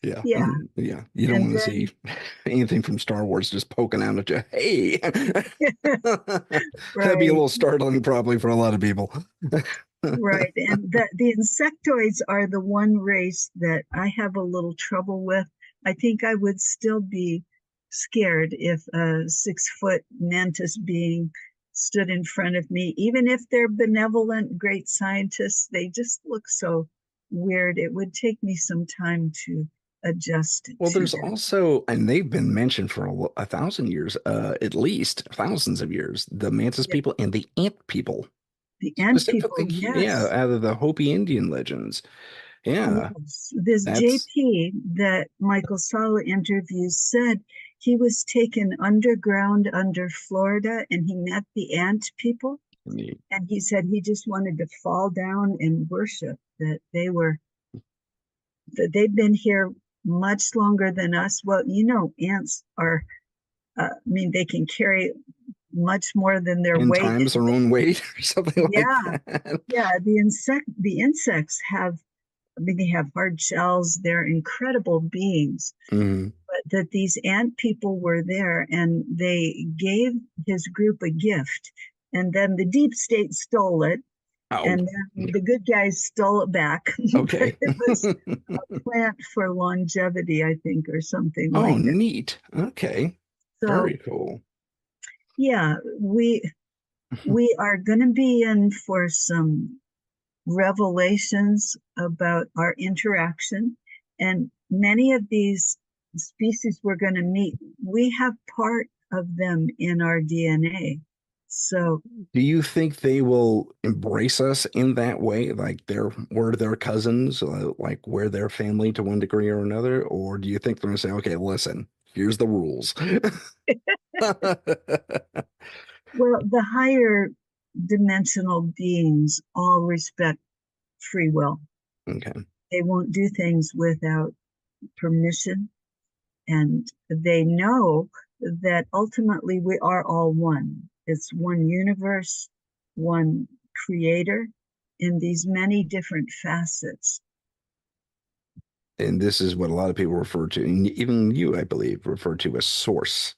Yeah. Yeah. Yeah. You don't And want to see anything from Star Wars just poking out at you. Hey. That'd be a right, little startling probably for a lot of people. right. And the insectoids are the one race that I have a little trouble with. I think I would still be scared if a 6-foot mantis being stood in front of me, even if they're benevolent, great scientists. They just look so weird. It would take me some time to adjust Well, to there's them. also, and they've been mentioned for 1,000 years, at least thousands of years, the mantis Yeah, people and the ant people. the ant Specifically, people, yeah, yes. out of the Hopi Indian legends. Yeah, Yes, this that's JP that Michael Sala interviews said he was taken underground under Florida and he met the ant people. neat. And he said he just wanted to fall down and worship that that they've been here much longer than us. Well, ants are, I mean, they can carry much more than their 10 weight. times their own weight or something like Yeah, that. yeah. The insects have, I mean, they have hard shells. They're incredible beings. Mm. But that these ant people were there and they gave his group a gift. And then the deep state stole it. Oh, And then the good guys stole it back. But okay. it was a plant for longevity, I think, or something Oh, like that. neat. Okay. So Very cool. yeah, we are going to be in for some revelations about our interaction. And many of these species we're going to meet, we have part of them in our DNA. So, Do you think they will embrace us in that way? Like we're their cousins, like we're their family to one degree or another? Or do you think they're going to say, okay, listen, here's the rules? well, the higher dimensional beings all respect free will. Okay. They won't do things without permission. And they know that ultimately we are all one. It's one universe, one creator in these many different facets. And this is what a lot of people refer to, and even you, I believe, refer to as source.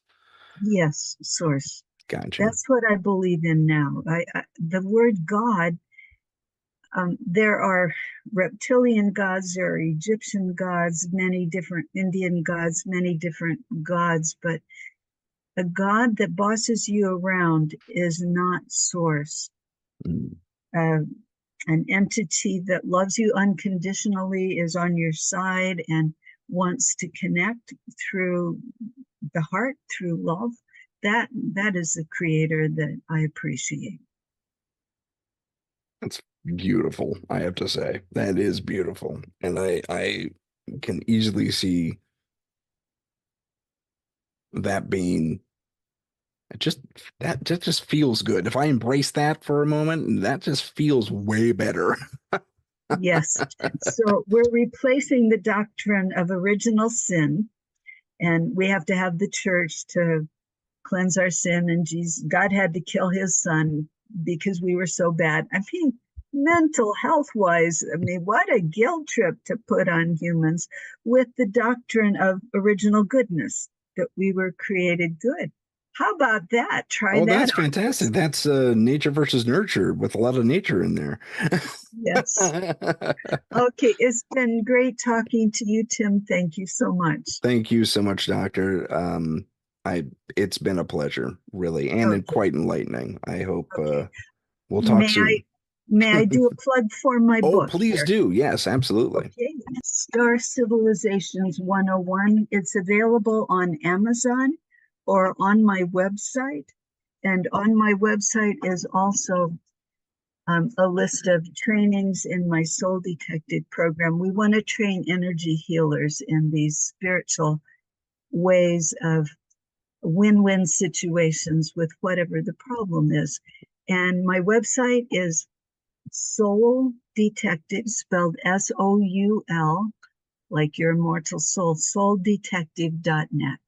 Yes, source. Gotcha. That's what I believe in now. The word God, there are reptilian gods, there are Egyptian gods, many different Indian gods, many different gods, but a God that bosses you around is not source. Mm. Uh, an entity that loves you unconditionally is on your side and wants to connect through the heart, through love. That is the creator that I appreciate. That's beautiful, I have to say. That is beautiful. And I can easily see that being just that just feels good. If I embrace that for a moment, that just feels way better. Yes. So we're replacing the doctrine of original sin, and we have to have the church to cleanse our sin. And Jesus, God had to kill his son because we were so bad. I mean, mental health wise, I mean, what a guilt trip to put on humans with the doctrine of original goodness, that we were created good. How about that? Try Oh, that that's on. fantastic. That's nature versus nurture with a lot of nature in there. Yes. Okay, it's been great talking to you, Tim. Thank you so much. Thank you so much, Doctor. I it's been a pleasure, really, and Okay, quite enlightening. I hope okay. we'll talk May I soon. may I do a plug for my Oh, book please here? do. Yes, absolutely. Okay, Star Civilizations 101. It's available on Amazon or on my website. And on my website is also a list of trainings in my Soul Detective program. We want to train energy healers in these spiritual ways of win-win situations with whatever the problem is. And my website is Soul Detective, spelled S-O-U-L, like your immortal soul, souldetective.net.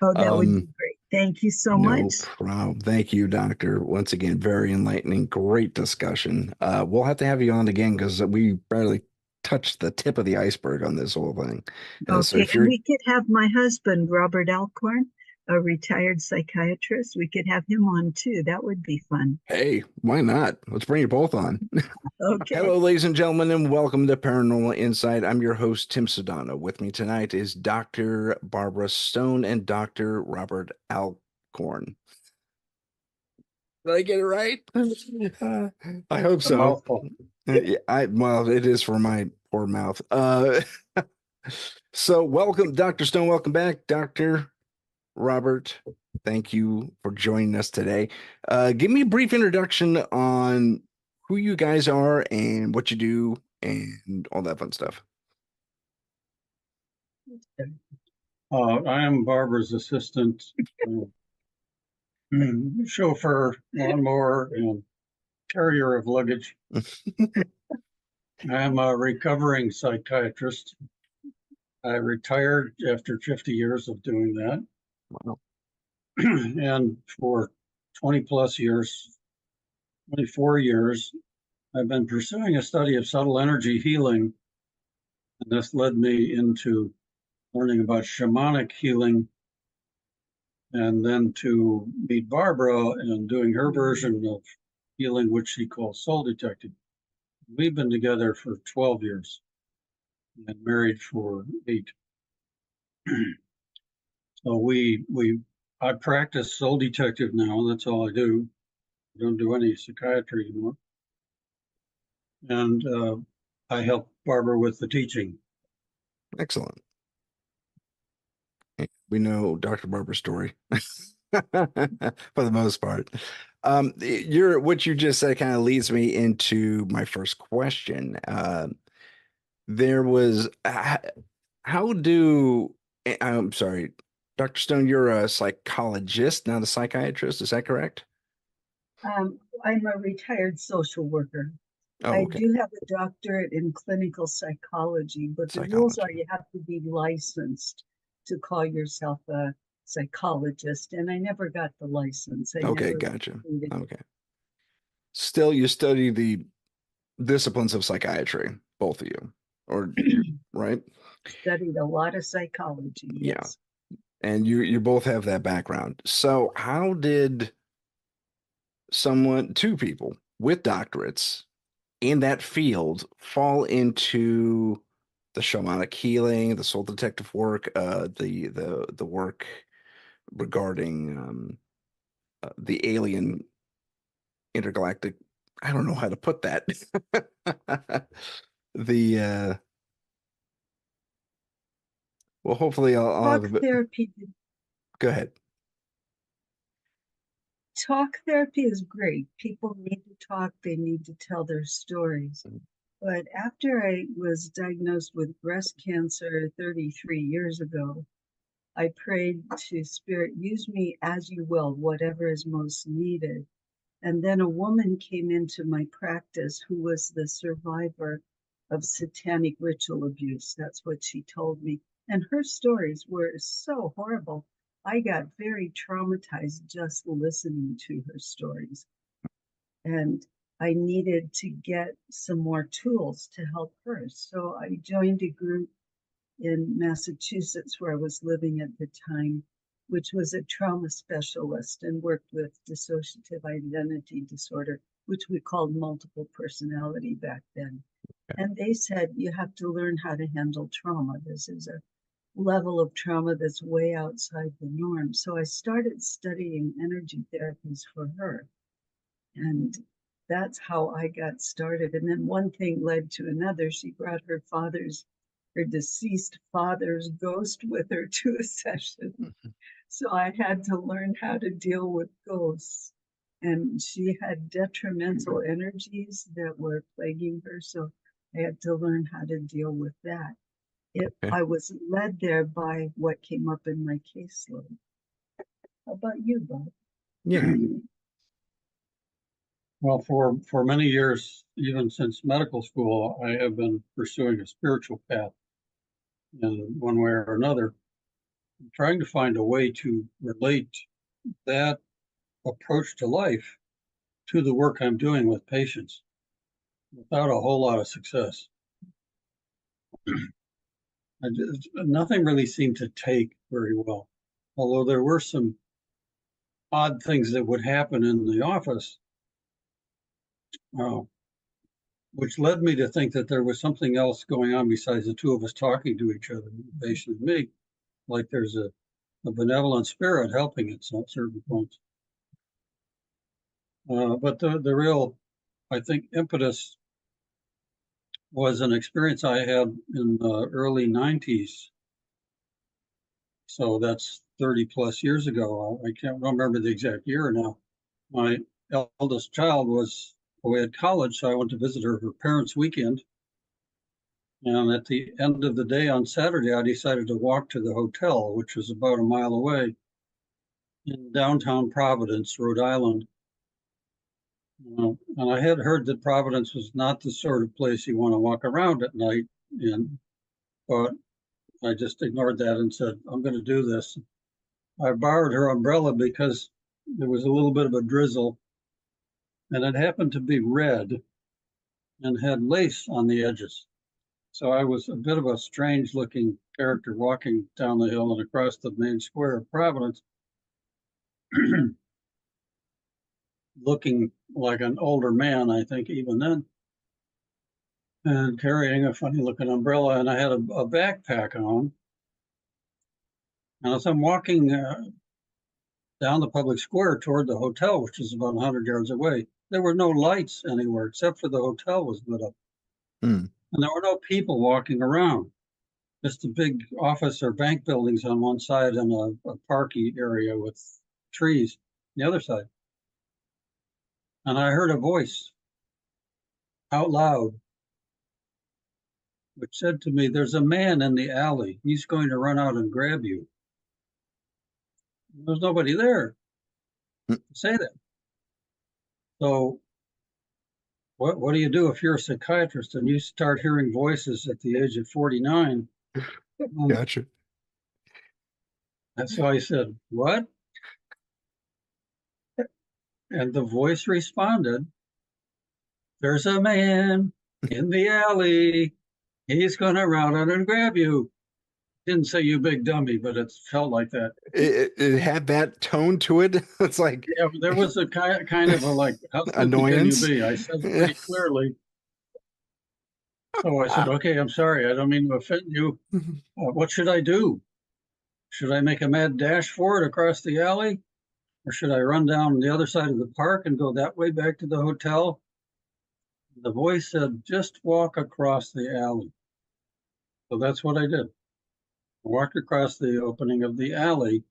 Oh, that would be great. Thank you so No much. problem. Thank you, Doctor. Once again, very enlightening. Great discussion. We'll have to have you on again because we barely touched the tip of the iceberg on this whole thing. So Okay, if and you're, we could have my husband, Robert Alcorn, a retired psychiatrist. We could have him on too. That would be fun. hey, why not? Let's bring you both on. Okay. Hello, ladies and gentlemen, and welcome to Paranormal Insight. I'm your host, Tim Sudano. With me tonight is Dr. Barbara Stone and Dr. Robert Alcorn. Did I get it right? I hope A so. mouthful. Yeah, well, it is for my poor mouth. So welcome, Dr. Stone. Welcome back, Dr. Robert. Thank you for joining us today. Give me a brief introduction on who you guys are and what you do and all that fun stuff. I am Barbara's assistant, chauffeur, lawnmower, and carrier of luggage. I'm a recovering psychiatrist. I retired after 50 years of doing that. Wow. And for 20 plus years, 24 years, I've been pursuing a study of subtle energy healing. And this led me into learning about shamanic healing, and then to meet Barbara and doing her version of healing, which she calls Soul Detective. We've been together for 12 years and married for 8. So I practice Soul Detective now. That's all I do. I don't do any psychiatry anymore. And I help Barbara with the teaching. Excellent. We know Dr. Barbara's story for the most part. What you just said kind of leads me into my first question. There was how do I'm sorry, Dr. Stone, you're a psychologist, not a psychiatrist, is that correct? I'm a retired social worker. Oh, I okay. do have a doctorate in clinical psychology, but the rules are Psychology. you have to be licensed to call yourself a psychologist, and I never got the license. I Okay, never gotcha. completed it. Okay. Still, you study the disciplines of psychiatry, both of you, or you, right? Studied a lot of psychology, Yeah. yes. And you both have that background. So how did two people with doctorates in that field fall into the shamanic healing, the soul detective work, the work regarding the alien intergalactic? I don't know how to put that. The well, hopefully I'll have Talk a bit. therapy. Go ahead. Talk therapy is great. People need to talk, they need to tell their stories. But after I was diagnosed with breast cancer 33 years ago, I prayed to Spirit, use me as you will, whatever is most needed. And then a woman came into my practice who was the survivor of satanic ritual abuse. That's what she told me. And her stories were so horrible. I got very traumatized just listening to her stories. And I needed to get some more tools to help her. So I joined a group in Massachusetts where I was living at the time, which was a trauma specialist and worked with dissociative identity disorder, which we called multiple personality back then. And they said, you have to learn how to handle trauma. This is a level of trauma that's way outside the norm. So I started studying energy therapies for her. And that's how I got started. And then one thing led to another. She brought her deceased father's ghost with her to a session. So I had to learn how to deal with ghosts. and she had detrimental energies that were plaguing her. So I had to learn how to deal with that. Okay. I was led there by what came up in my caseload. How about you, Bob? Yeah. Well, for many years, even since medical school, I have been pursuing a spiritual path in one way or another, trying to find a way to relate that approach to life to the work I'm doing with patients without a whole lot of success. Nothing really seemed to take very well, although there were some odd things that would happen in the office, which led me to think that there was something else going on besides the two of us talking to each other, the patient and me, like there's a benevolent spirit helping at some certain points. But the real, I think, impetus was an experience I had in the early 90s. So that's 30 plus years ago. I can't remember the exact year now. My eldest child was away at college, so I went to visit her parents' weekend. And at the end of the day on Saturday, I decided to walk to the hotel, which was about a mile away in downtown Providence, Rhode Island. And I had heard that Providence was not the sort of place you want to walk around at night in, but I just ignored that and said, I'm going to do this. I borrowed her umbrella because there was a little bit of a drizzle, and it happened to be red and had lace on the edges. So I was a bit of a strange looking character walking down the hill and across the main square of Providence, looking like an older man, I think, even then, and carrying a funny looking umbrella. And I had a backpack on. And as I'm walking down the public square toward the hotel, which is about 100 yards away, there were no lights anywhere except for the hotel was lit up. Mm. And there were no people walking around, just the big office or bank buildings on one side and a parky area with trees on the other side. And I heard a voice out loud, which said to me, there's a man in the alley. He's going to run out and grab you. There's nobody there to say that. So what do you do if you're a psychiatrist and you start hearing voices at the age of 49? Gotcha. And so I said, what? And the voice responded, there's a man in the alley. He's going to run out and grab you. Didn't say you big dummy, but it felt like that. It had that tone to it. It's like, yeah, there was a kind of a like, how stupid annoyance. can you be? I said pretty clearly. So I said, okay, I'm sorry. I don't mean to offend you. What should I do? Should I make a mad dash for it across the alley? Or should I run down the other side of the park and go that way back to the hotel? The voice said, just walk across the alley. So that's what I did. I walked across the opening of the alley,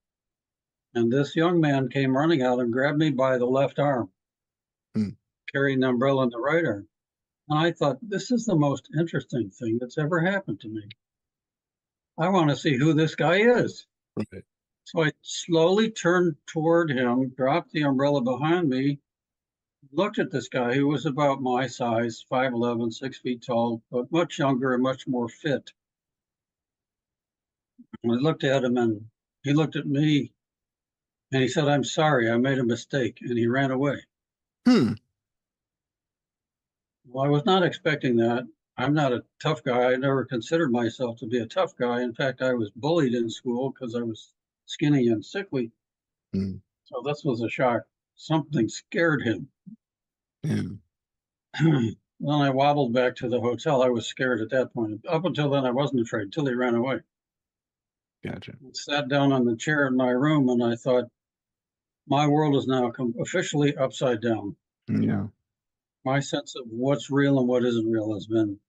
and this young man came running out and grabbed me by the left arm, carrying the umbrella in the right arm. And I thought, this is the most interesting thing that's ever happened to me. I want to see who this guy is. Right. So I slowly turned toward him, dropped the umbrella behind me, looked at this guy who was about my size, 5'11", 6 feet tall, but much younger and much more fit. And I looked at him and he looked at me and he said, I'm sorry, I made a mistake. And he ran away. Well, I was not expecting that. I'm not a tough guy. I never considered myself to be a tough guy. In fact, I was bullied in school because I was skinny and sickly. So this was a shock. Something scared him. Then I wobbled back to the hotel. I was scared at that point. Up until then, I wasn't afraid until he ran away. Gotcha. I sat down on the chair in my room and I thought, my world is now officially upside down. Yeah. My sense of what's real and what isn't real has been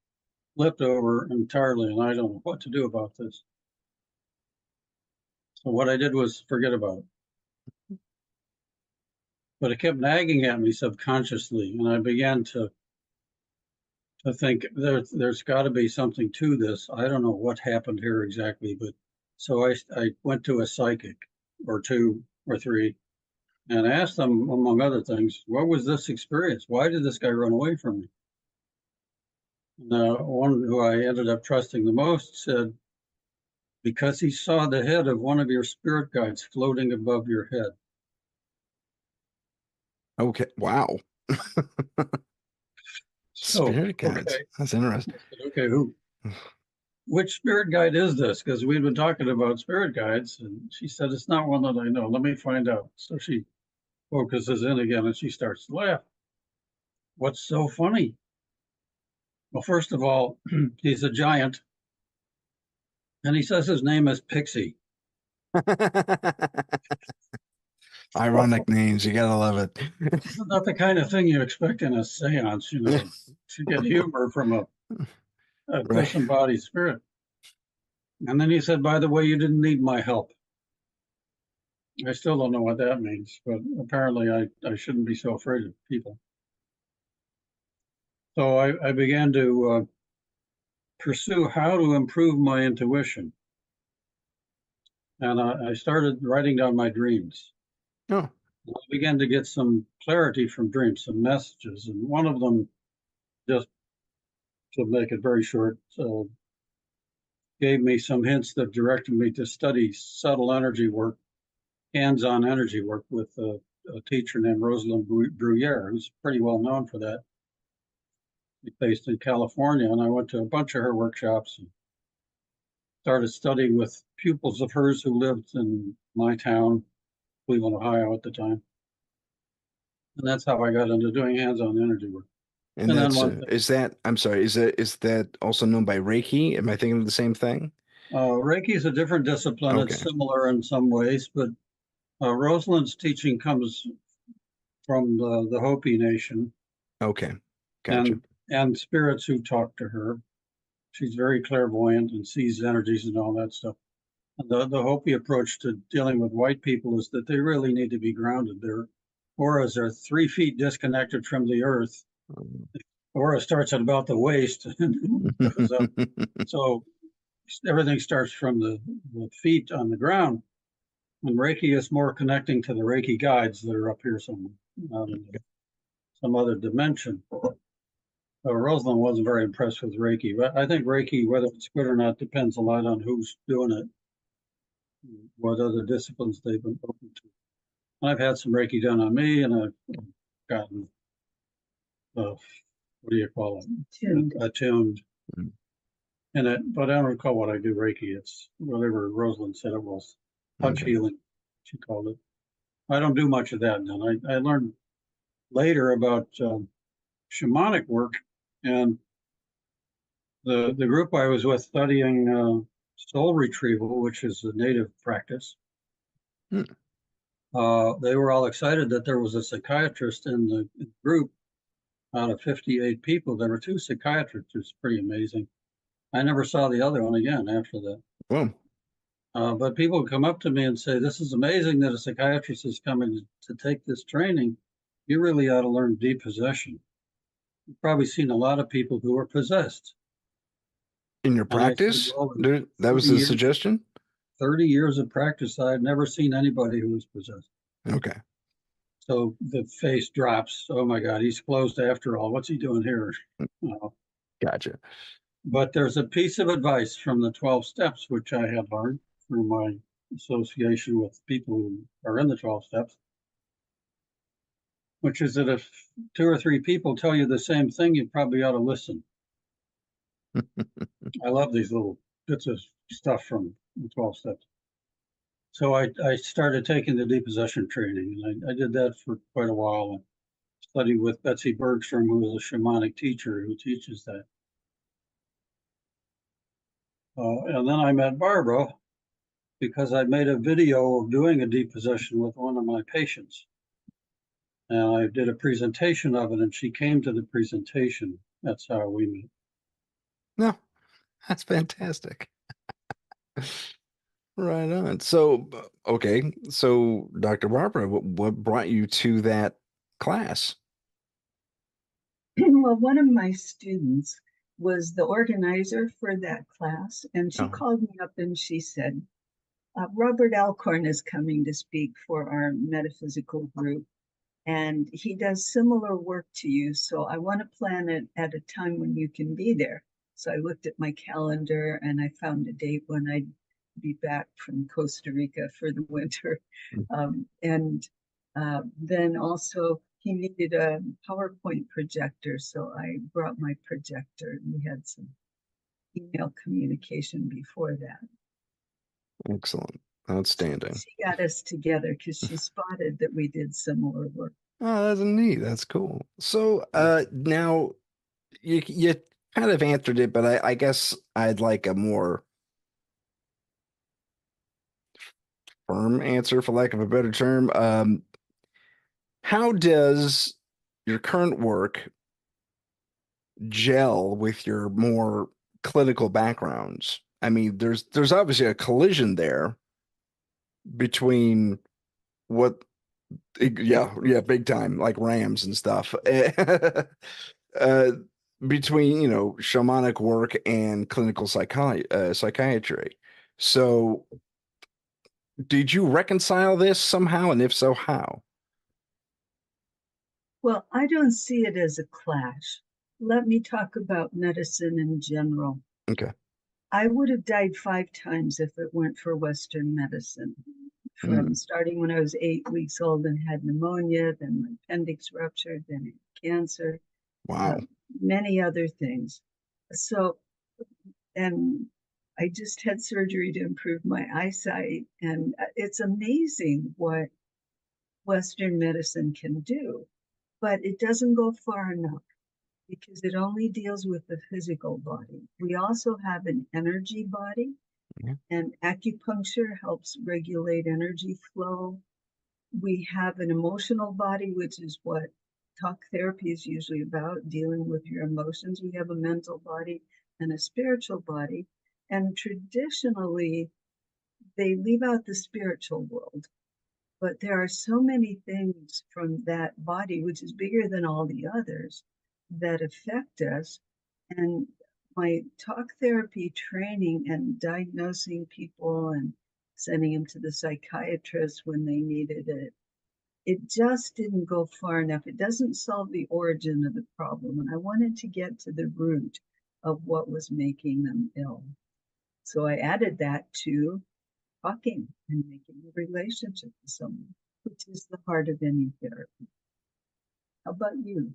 flipped over entirely, and I don't know what to do about this. So what I did was forget about it. but it kept nagging at me subconsciously, and I began to think there's got to be something to this. I don't know what happened here exactly, but so I went to a psychic or two or three and asked them, among other things, what was this experience? Why did this guy run away from me? And one who I ended up trusting the most said, because he saw the head of one of your spirit guides floating above your head. Okay. Wow. So, Spirit guides. okay. That's interesting. Okay, which spirit guide is this? Because we've been talking about spirit guides, and she said, it's not one that I know. Let me find out. So she focuses in again and she starts to laugh. What's so funny? Well, first of all, he's a giant, and he says his name is Pixie. Ironic names. You gotta love it. This is not the kind of thing you expect in a seance, you know, to get humor from a Right. disembodied spirit. And then he said, by the way, you didn't need my help. I still don't know what that means, but apparently I shouldn't be so afraid of people. So I began to pursue how to improve my intuition. And I started writing down my dreams. Oh, I began to get some clarity from dreams, some messages. And one of them, just to make it very short, gave me some hints that directed me to study subtle energy work, hands-on energy work with a teacher named Rosalyn Bruyere, who's pretty well known for that. She's based in California, and I went to a bunch of her workshops and started studying with pupils of hers who lived in my town, Cleveland, Ohio at the time. And that's how I got into doing hands-on energy work. and And then that's one thing, is that I'm sorry, is that also known by Reiki? Am I thinking of the same thing? Reiki is a different discipline. Okay. It's similar in some ways, but Rosalyn's teaching comes from the Hopi Nation Okay. Gotcha. and spirits who talk to her. She's very clairvoyant and sees energies and all that stuff. And the Hopi approach to dealing with white people is that they really need to be grounded. Their auras are 3 feet disconnected from the earth. Aura starts at about the waist and goes up. So everything starts from the feet on the ground. And Reiki is more connecting to the Reiki guides that are up here somewhere, out in some other dimension. Rosalyn wasn't very impressed with Reiki, but I think Reiki, whether it's good or not, depends a lot on who's doing it, what other disciplines they've been open to. I've had some Reiki done on me, and I've gotten, what do you call it? Attuned. Mm. And but I don't recall what I do Reiki. It's whatever Rosalyn said it was. Touch Okay. healing, she called it. I don't do much of that now. I learned later about shamanic work, and the group I was with studying soul retrieval, which is a native practice. Hmm. They were all excited that there was a psychiatrist in the group. Out of 58 people, there were 2 psychiatrists. It's pretty amazing. I never saw the other one again after that. Well, But people would come up to me and say, this is amazing that a psychiatrist is coming to take this training. You really ought to learn depossession. You've probably seen a lot of people who are possessed. in your And I said, practice, well, that was the suggestion? 30 years of practice, I've never seen anybody who was possessed. Okay. So the face drops. Oh my God, he's closed after all. What's he doing here? Gotcha. But there's a piece of advice from the 12 steps, which I had learned through my association with people who are in the 12 steps, which is that if 2 or 3 people tell you the same thing, you probably ought to listen. I love these little bits of stuff from the 12 steps. So I started taking the depossession training, and I did that for quite a while and studied with Betsy Bergstrom, who is a shamanic teacher who teaches that. And then I met Barbara because I made a video of doing a depossession with one of my patients. And I did a presentation of it, and she came to the presentation. That's how we met. No, that's fantastic. Right on. So, okay. So, Dr. Barbara, what brought you to that class? Well, one of my students was the organizer for that class, and she Oh, called me up and she said, Robert Alcorn is coming to speak for our metaphysical group, and he does similar work to you. So I want to plan it at a time when you can be there. So I looked at my calendar and I found a date when I'd be back from Costa Rica for the winter. And then also he needed a PowerPoint projector. So I brought my projector. We had some email communication before that. excellent. Outstanding. She got us together because she spotted that we did similar work. Oh, that's neat. That's cool. So, now you kind of answered it, but I guess I'd like a more firm answer, for lack of a better term. How does your current work gel with your more clinical backgrounds? I mean, there's obviously a collision there between what, yeah, big time, like Rams and stuff. uh, Between, shamanic work and clinical psychiatry. So, did you reconcile this somehow, and if so, how? Well, I don't see it as a clash. Let me talk about medicine in general. Okay. I would have died 5 times if it weren't for Western medicine. From Mm, starting when I was 8 weeks old and had pneumonia, then my appendix ruptured, then cancer, wow. many other things. So, and I just had surgery to improve my eyesight. And it's amazing what Western medicine can do, but it doesn't go far enough because it only deals with the physical body. We also have an energy body, Yeah. and acupuncture helps regulate energy flow. We have an emotional body, which is what talk therapy is usually about, dealing with your emotions. We have a mental body and a spiritual body. And traditionally, they leave out the spiritual world. But there are so many things from that body, which is bigger than all the others, that affect us. And my talk therapy training and diagnosing people and sending them to the psychiatrist when they needed it, it just didn't go far enough. It doesn't solve the origin of the problem. And I wanted to get to the root of what was making them ill. So I added that to talking and making a relationship with someone, which is the heart of any therapy. How about you,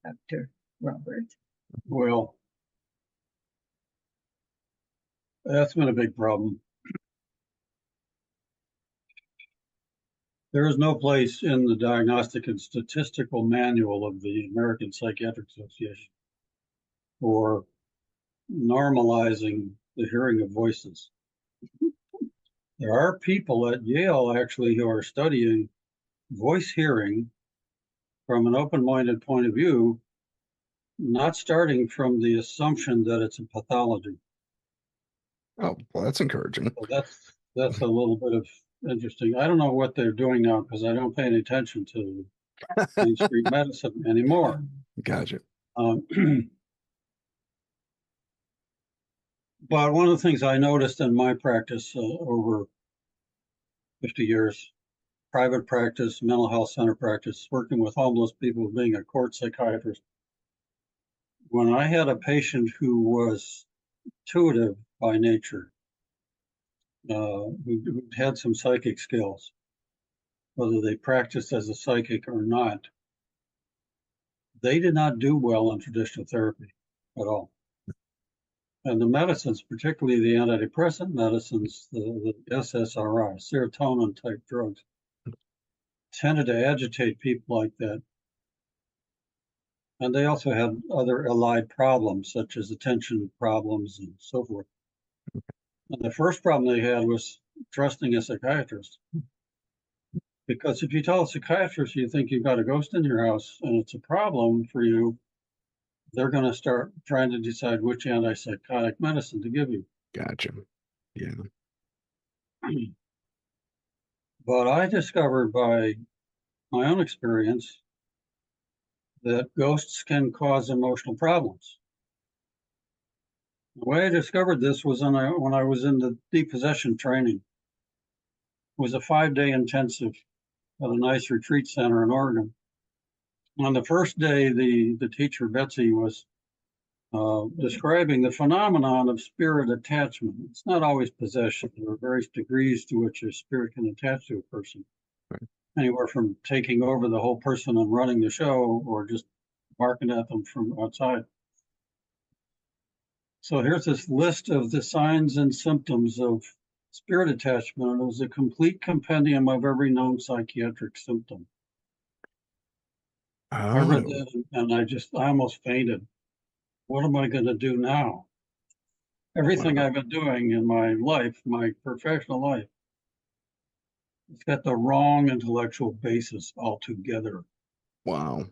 Dr. Robert? Well, that's been a big problem. There is no place in the Diagnostic and Statistical Manual of the American Psychiatric Association for normalizing the hearing of voices. There are people at Yale actually who are studying voice hearing from an open-minded point of view, not starting from the assumption that it's a pathology. Oh, well, that's encouraging. So that's a little bit of interesting. I don't know what they're doing now because I don't pay any attention to Main Street medicine anymore. Gotcha. Um, but one of the things I noticed in my practice over 50 years, private practice, mental health center practice, working with homeless people, being a court psychiatrist, when I had a patient who was intuitive by nature, who had some psychic skills, whether they practiced as a psychic or not, they did not do well in traditional therapy at all. And the medicines, particularly the antidepressant medicines, the SSRI, serotonin type drugs, tended to agitate people like that. And they also had other allied problems, such as attention problems and so forth. And the first problem they had was trusting a psychiatrist. Because if you tell a psychiatrist you think you've got a ghost in your house and it's a problem for you, they're going to start trying to decide which antipsychotic medicine to give you. Gotcha. Yeah. But I discovered by my own experience that ghosts can cause emotional problems. The way I discovered this was when I was in the depossession training. It was a 5-day intensive at a nice retreat center in Oregon. On the first day, the teacher, Betsy, was describing the phenomenon of spirit attachment. It's not always possession. There are various degrees to which a spirit can attach to a person. Right. Anywhere from taking over the whole person and running the show, or just barking at them from outside. So here's this list of the signs and symptoms of spirit attachment. It was a complete compendium of every known psychiatric symptom. I read that and I almost fainted. What am I going to do now? Everything I've been doing in my life, my professional life, it's got the wrong intellectual basis altogether. Wow.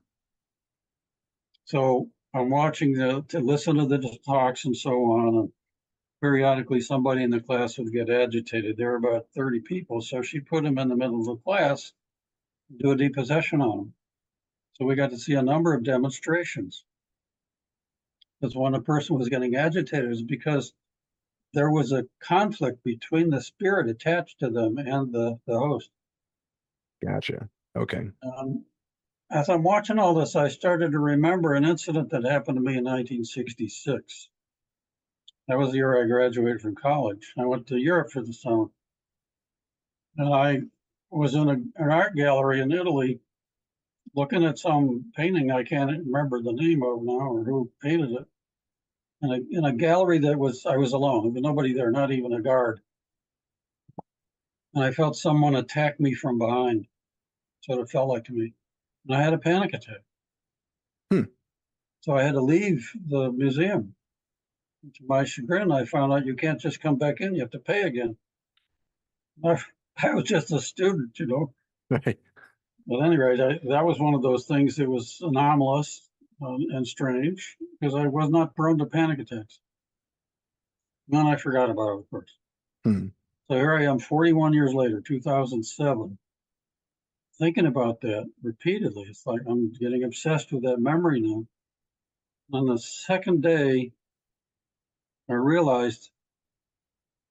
So I'm watching to listen to the talks and so on. And periodically somebody in the class would get agitated. There were about 30 people. So she put them in the middle of the class, do a depossession on them. So we got to see a number of demonstrations. Because when a person was getting agitated, it was because there was a conflict between the spirit attached to them and the host. Gotcha. Okay. As I'm watching all this, I started to remember an incident that happened to me in 1966. That was the year I graduated from college. I went to Europe for the summer. And I was in an art gallery in Italy looking at some painting I can't remember the name of now or who painted it. And in a gallery I was alone. There was nobody there, not even a guard. And I felt someone attack me from behind. That's what it felt like to me. And I had a panic attack. So I had to leave the museum. To my chagrin, I found out you can't just come back in, you have to pay again. I was just a student, you know. Right. At any rate, that was one of those things that was anomalous and strange because I was not prone to panic attacks. And then I forgot about it, of course. So here I am 41 years later, 2007, thinking about that repeatedly. It's like I'm getting obsessed with that memory now. On the second day, I realized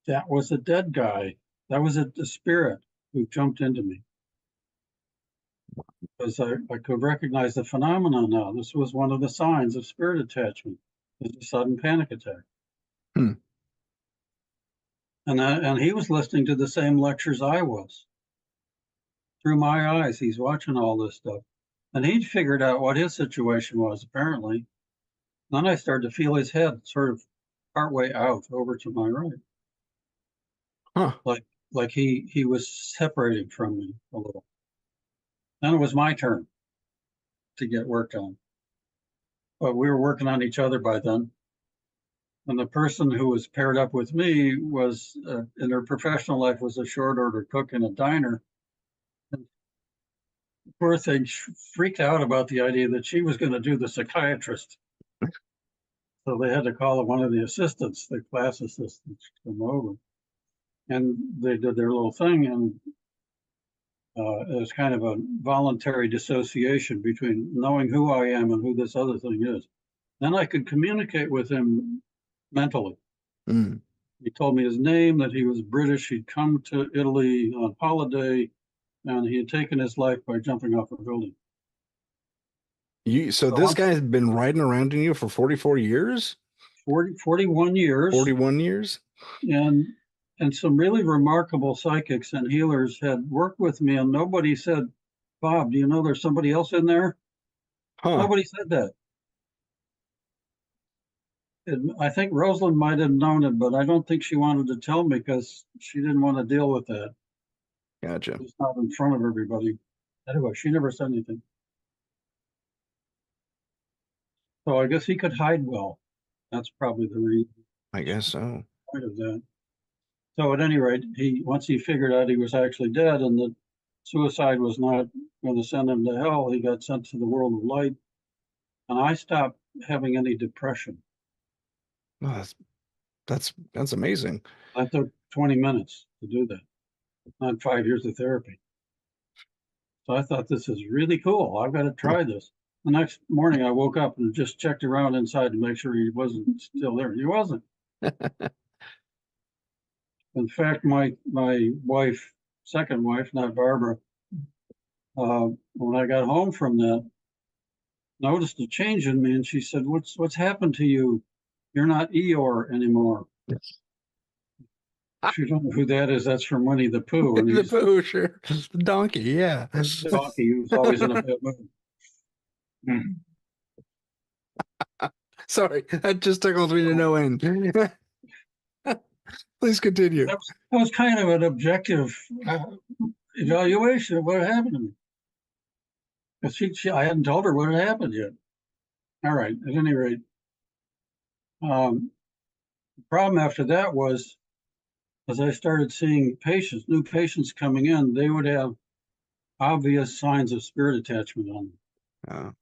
that was a dead guy. That was the spirit who jumped into me. Because I could recognize the phenomenon now. This was one of the signs of spirit attachment, is a sudden panic attack. And he was listening to the same lectures I was. Through my eyes, he's watching all this stuff. And he'd figured out what his situation was, apparently. Then I started to feel his head sort of partway out over to my right. Like he was separating from me a little. Then it was my turn to get worked on. But we were working on each other by then. And the person who was paired up with me was, in her professional life, was a short order cook in a diner. And the poor thing freaked out about the idea that she was going to do the psychiatrist. So they had to call one of the assistants, the class assistants, to come over. And they did their little thing, and it was kind of a voluntary dissociation between knowing who I am and who this other thing is. Then I could communicate with him mentally. He told me his name, that he was British. He'd come to Italy on holiday, and he had taken his life by jumping off a building. So this guy has been riding around in you for 44 years? 41 years. 41 years? And some really remarkable psychics and healers had worked with me, and nobody said, "Bob, do you know there's somebody else in there?" Nobody said that. I think Rosalyn might have known it, but I don't think she wanted to tell me because she didn't want to deal with that. Gotcha. It's not in front of everybody. Anyway, she never said anything. So I guess he could hide well. That's probably the reason. I guess so. Part of that. So at any rate, once he figured out he was actually dead and that suicide was not going to send him to hell, he got sent to the world of light. And I stopped having any depression. Oh, that's amazing. That took 20 minutes to do that. on 5 years of therapy. So I thought, this is really cool. I've got to try this. The next morning, I woke up and just checked around inside to make sure he wasn't still there. He wasn't. In fact, my wife, second wife, not Barbara, when I got home from that, noticed a change in me, and she said, "What's happened to you? You're not Eeyore anymore." Yes. If you don't know who that is, that's from Winnie the Pooh. And The Pooh, sure. The donkey, yeah. the donkey, he was always in a bad mood. Sorry, that just tickles me to no end. Please continue. That was kind of an objective evaluation of what happened to me. Because I hadn't told her what had happened yet. All right, at any rate. The problem after that was, as I started seeing patients, new patients coming in, they would have obvious signs of spirit attachment on them,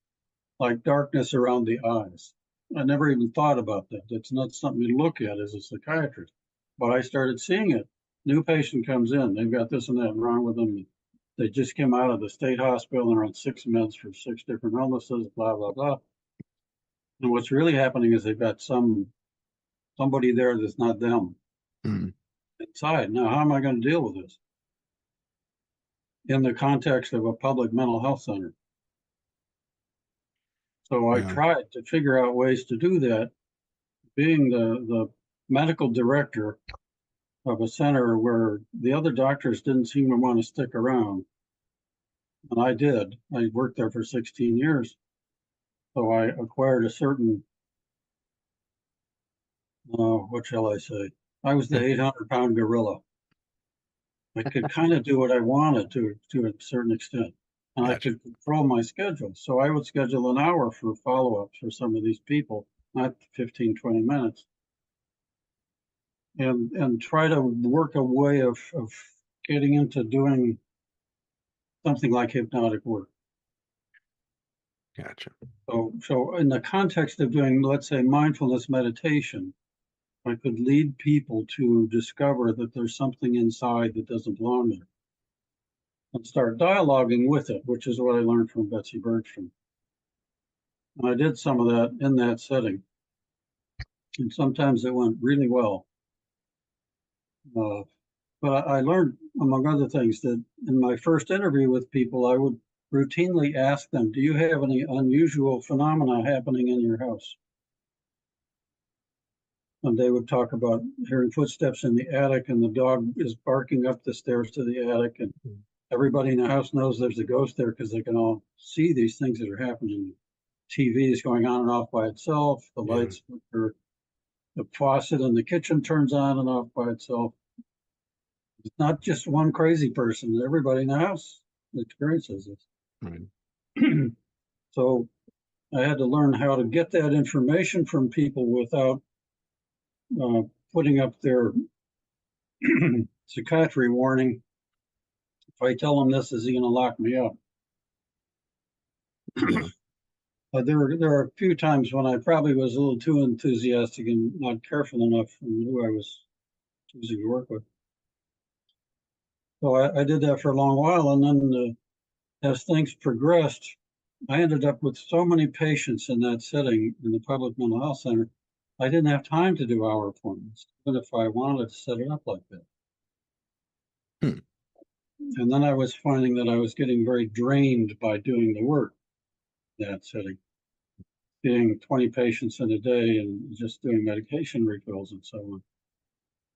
like darkness around the eyes. I never even thought about that. That's not something you look at as a psychiatrist, but I started seeing it. New patient comes in, they've got this and that wrong with them. They just came out of the state hospital and are on 6 meds for 6 different illnesses, blah, blah, blah. And what's really happening is they've got somebody there that's not them inside. Now, how am I going to deal with this in the context of a public mental health center? So I tried to figure out ways to do that, being the medical director of a center where the other doctors didn't seem to want to stick around. And I did. I worked there for 16 years. So I acquired a certain, what shall I say? I was the 800-pound gorilla. I could kind of do what I wanted to a certain extent. And I could control my schedule. So I would schedule an hour for follow-ups for some of these people, not 15, 20 minutes. And try to work a way of getting into doing something like hypnotic work. Gotcha. So in the context of doing, let's say, mindfulness meditation, I could lead people to discover that there's something inside that doesn't belong there and start dialoguing with it, which is what I learned from Betsy Bergstrom. And I did some of that in that setting. And sometimes it went really well. But I learned, among other things, that in my first interview with people, I would routinely ask them, do you have any unusual phenomena happening in your house? And they would talk about hearing footsteps in the attic, and the dog is barking up the stairs to the attic, and everybody in the house knows there's a ghost there because they can all see these things that are happening. TV is going on and off by itself. The lights, or the faucet in the kitchen turns on and off by itself. It's not just one crazy person. Everybody in the house experiences this. Right. So I had to learn how to get that information from people without putting up their psychiatry warning. If I tell them this, is he going to lock me up? There are a few times when I probably was a little too enthusiastic and not careful enough in who I was choosing to work with. So I did that for a long while, and then as things progressed, I ended up with so many patients in that setting in the public mental health center, I didn't have time to do hour appointments, even if I wanted to set it up like that. And then I was finding that I was getting very drained by doing the work in that setting, seeing 20 patients in a day and just doing medication refills and so on.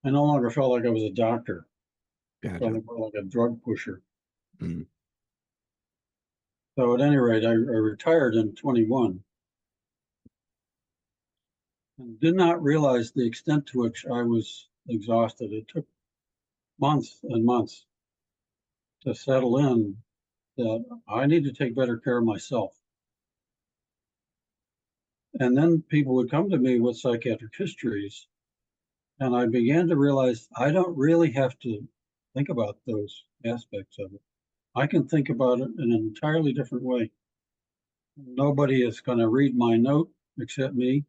I no longer felt like I was a doctor. I felt more like a drug pusher. So at any rate, I retired in 21 and did not realize the extent to which I was exhausted. It took months and months to settle in that I need to take better care of myself. And then people would come to me with psychiatric histories, and I began to realize I don't really have to think about those aspects of it. I can think about it in an entirely different way. Nobody is going to read my note except me.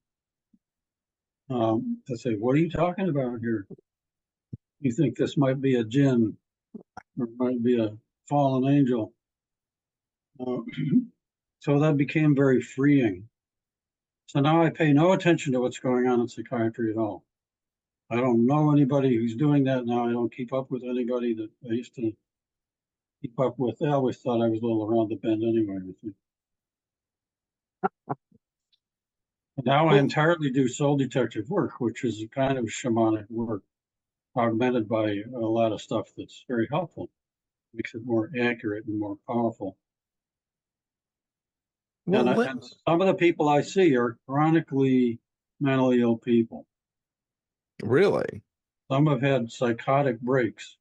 To say, what are you talking about here? You think this might be a jinn? or might be a fallen angel. So that became very freeing. So now I pay no attention to what's going on in psychiatry at all. I don't know anybody who's doing that now. I don't keep up with anybody that I used to keep up with. I always thought I was a little around the bend anyway. I think. Now I entirely do soul detective work, which is a kind of shamanic work, augmented by a lot of stuff that's very helpful, makes it more accurate and more powerful. Well, And some of the people I see are chronically mentally ill people. really? Some have had psychotic breaks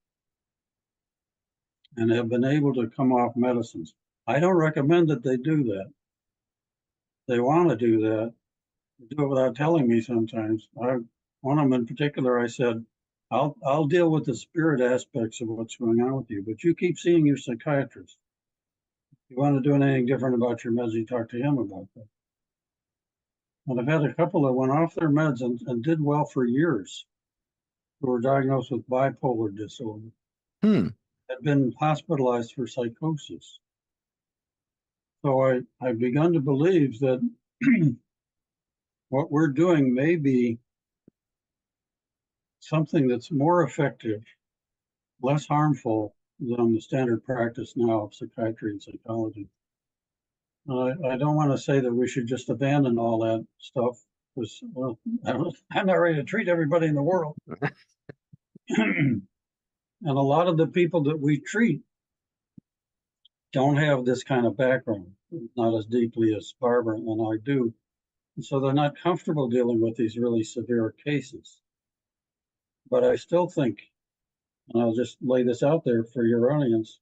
and have been able to come off medicines. I don't recommend that they do that. They want to do that. They do it without telling me sometimes. One of them in particular, I said, I'll deal with the spirit aspects of what's going on with you, but you keep seeing your psychiatrist. If you want to do anything different about your meds, you talk to him about that. And I've had a couple that went off their meds and did well for years, who were diagnosed with bipolar disorder, had been hospitalized for psychosis. So I've begun to believe that what we're doing may be something that's more effective, less harmful than the standard practice now of psychiatry and psychology. I don't want to say that we should just abandon all that stuff, because I'm not ready to treat everybody in the world. And a lot of the people that we treat don't have this kind of background, not as deeply as Barbara and I do. And so they're not comfortable dealing with these really severe cases. But I still think, and I'll just lay this out there for your audience,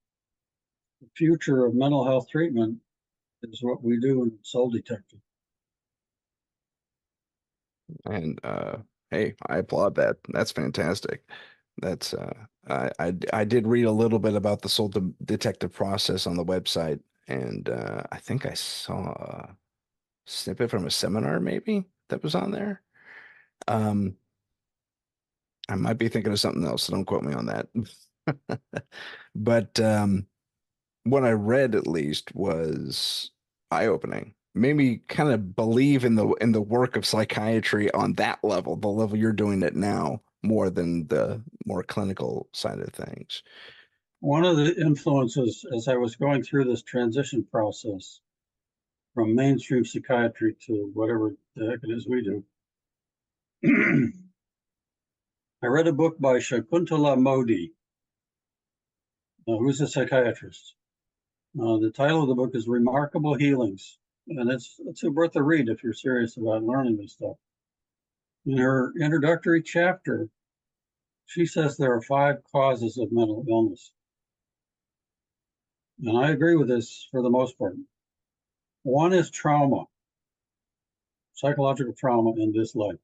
the future of mental health treatment is what we do in soul detecting. And hey, I applaud that. That's fantastic. That's I did read a little bit about the soul detective process on the website, and I think I saw a snippet from a seminar maybe that was on there. Um, I might be thinking of something else, so don't quote me on that. But what I read at least was eye-opening. Made me kind of believe in the work of psychiatry on that level, the level you're doing it now, more than the more clinical side of things. One of the influences as I was going through this transition process from mainstream psychiatry to whatever the heck it is we do, I read a book by Shakuntala Modi, who's a psychiatrist. The title of the book is Remarkable Healings, and it's worth a read if you're serious about learning this stuff. In her introductory chapter, she says there are 5 causes of mental illness. And I agree with this for the most part. One is trauma, psychological trauma in this life.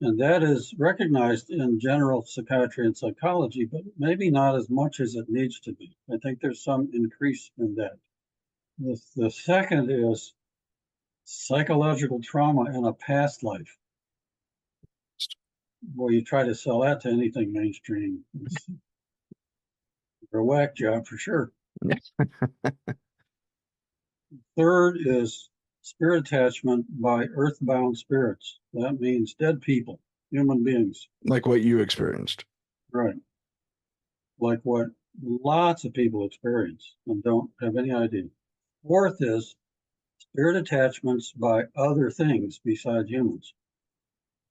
And that is recognized in general psychiatry and psychology, but maybe not as much as it needs to be. I think there's some increase in that. The second is psychological trauma in a past life. Well, you try to sell that to anything mainstream. It's a whack job for sure. Third is spirit attachment by earthbound spirits. That means dead people, human beings. Like what you experienced. Right. Like what lots of people experience and don't have any idea. Fourth is spirit attachments by other things besides humans.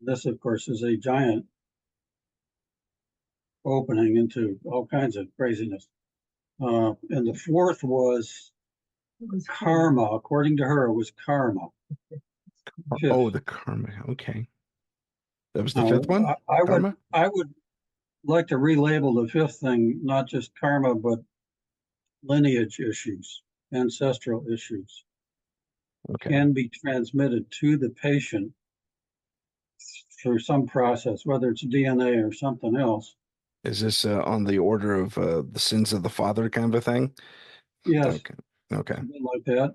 This, of course, is a giant opening into all kinds of craziness. And the fourth was karma. According to her, it was karma. Fifth. Oh, the karma. Okay. That was the Now, fifth one? Karma? I would like to relabel the fifth thing, not just karma, but lineage issues, ancestral issues. Okay. Can be transmitted to the patient through some process, whether it's DNA or something else. Is this on the order of the sins of the father kind of a thing? Yes. Okay. Okay. Something like that.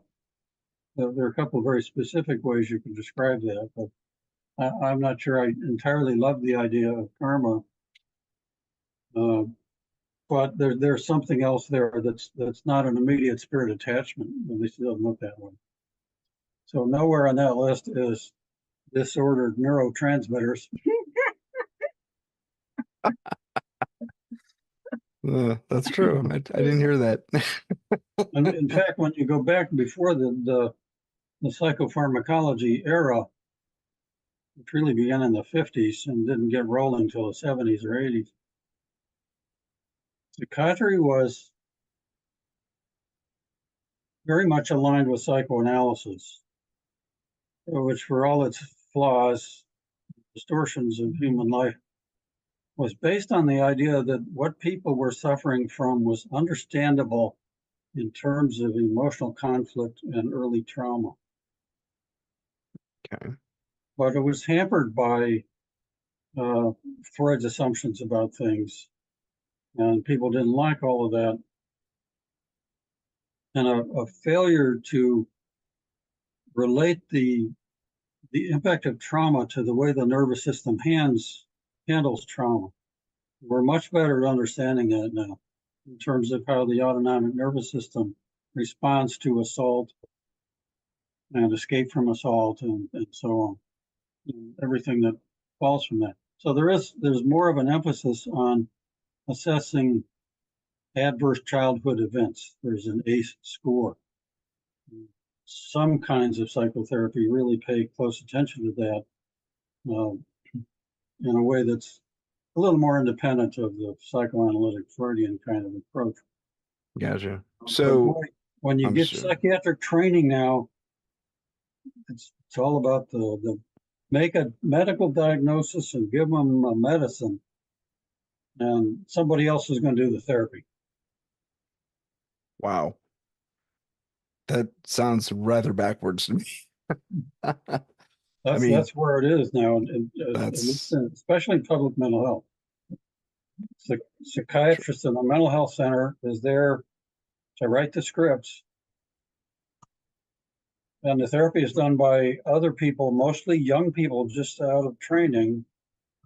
There are a couple of very specific ways you can describe that, but I'm not sure I entirely love the idea of karma. but there's something else there that's not an immediate spirit attachment. At least it doesn't look that way. So nowhere on that list is disordered neurotransmitters. That's true. I didn't hear that. And in fact, when you go back before the psychopharmacology era, which really began in the 50s and didn't get rolling until the 70s or 80s, psychiatry was very much aligned with psychoanalysis, which for all its flaws, distortions of human life, was based on the idea that what people were suffering from was understandable in terms of emotional conflict and early trauma. Okay. But it was hampered by Freud's assumptions about things, and people didn't like all of that. And a failure to relate the impact of trauma to the way the nervous system handles trauma. We're much better at understanding that now in terms of how the autonomic nervous system responds to assault and escape from assault and so on, and everything that falls from that. So there's more of an emphasis on assessing adverse childhood events. There's an ACE score. Some kinds of psychotherapy really pay close attention to that in a way that's a little more independent of the psychoanalytic Freudian kind of approach. Gotcha. So when you get psychiatric training now, it's all about the make a medical diagnosis and give them a medicine, and somebody else is going to do the therapy. Wow. That sounds rather backwards to me. That's where it is now, especially in public mental health. The psychiatrist in a mental health center is there to write the scripts, and the therapy is done by other people, mostly young people just out of training,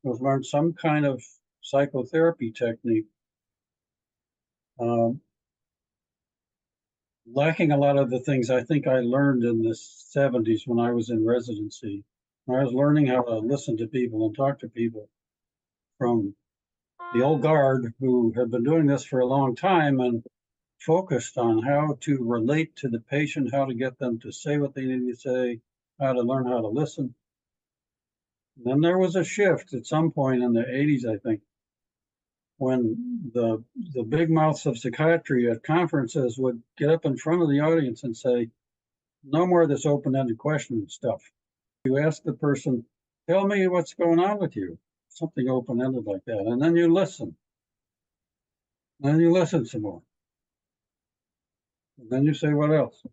who've learned some kind of psychotherapy technique. Lacking a lot of the things I think I learned in the 70s when I was in residency. I was learning how to listen to people and talk to people from the old guard who had been doing this for a long time and focused on how to relate to the patient, how to get them to say what they need to say, how to learn how to listen. And then there was a shift at some point in the 80s, I think, when the big mouths of psychiatry at conferences would get up in front of the audience and say, no more of this open-ended question stuff. You ask the person, tell me what's going on with you, something open-ended like that, and then you listen. And then you listen some more. And then you say, what else?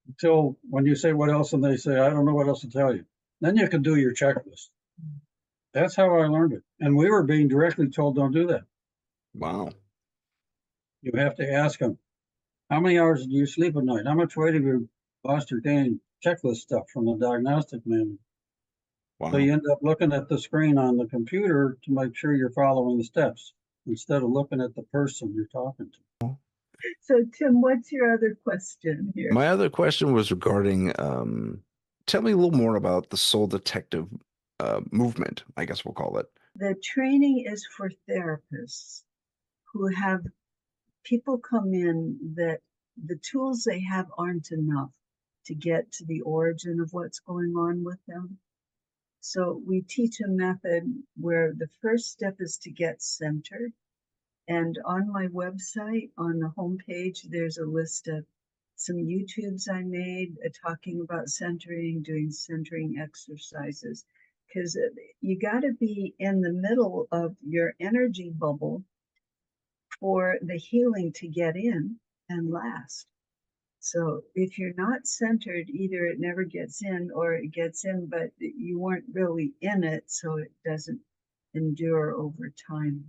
Until when you say what else and they say, I don't know what else to tell you. Then you can do your checklist. That's how I learned it. And we were being directly told, don't do that. Wow. You have to ask them, how many hours do you sleep at night? How much weight have you lost or gained? Checklist stuff from the diagnostic manual. Wow. So you end up looking at the screen on the computer to make sure you're following the steps instead of looking at the person you're talking to. So, Tim, what's your other question here? My other question was regarding, tell me a little more about the soul detective movement, I guess we'll call it. The training is for therapists who have people come in that the tools they have aren't enough to get to the origin of what's going on with them. So we teach a method where the first step is to get centered. And on my website, on the homepage, there's a list of some YouTubes I made talking about centering, doing centering exercises, because you got to be in the middle of your energy bubble for the healing to get in and last. So if you're not centered, either it never gets in or it gets in, but you weren't really in it, so it doesn't endure over time.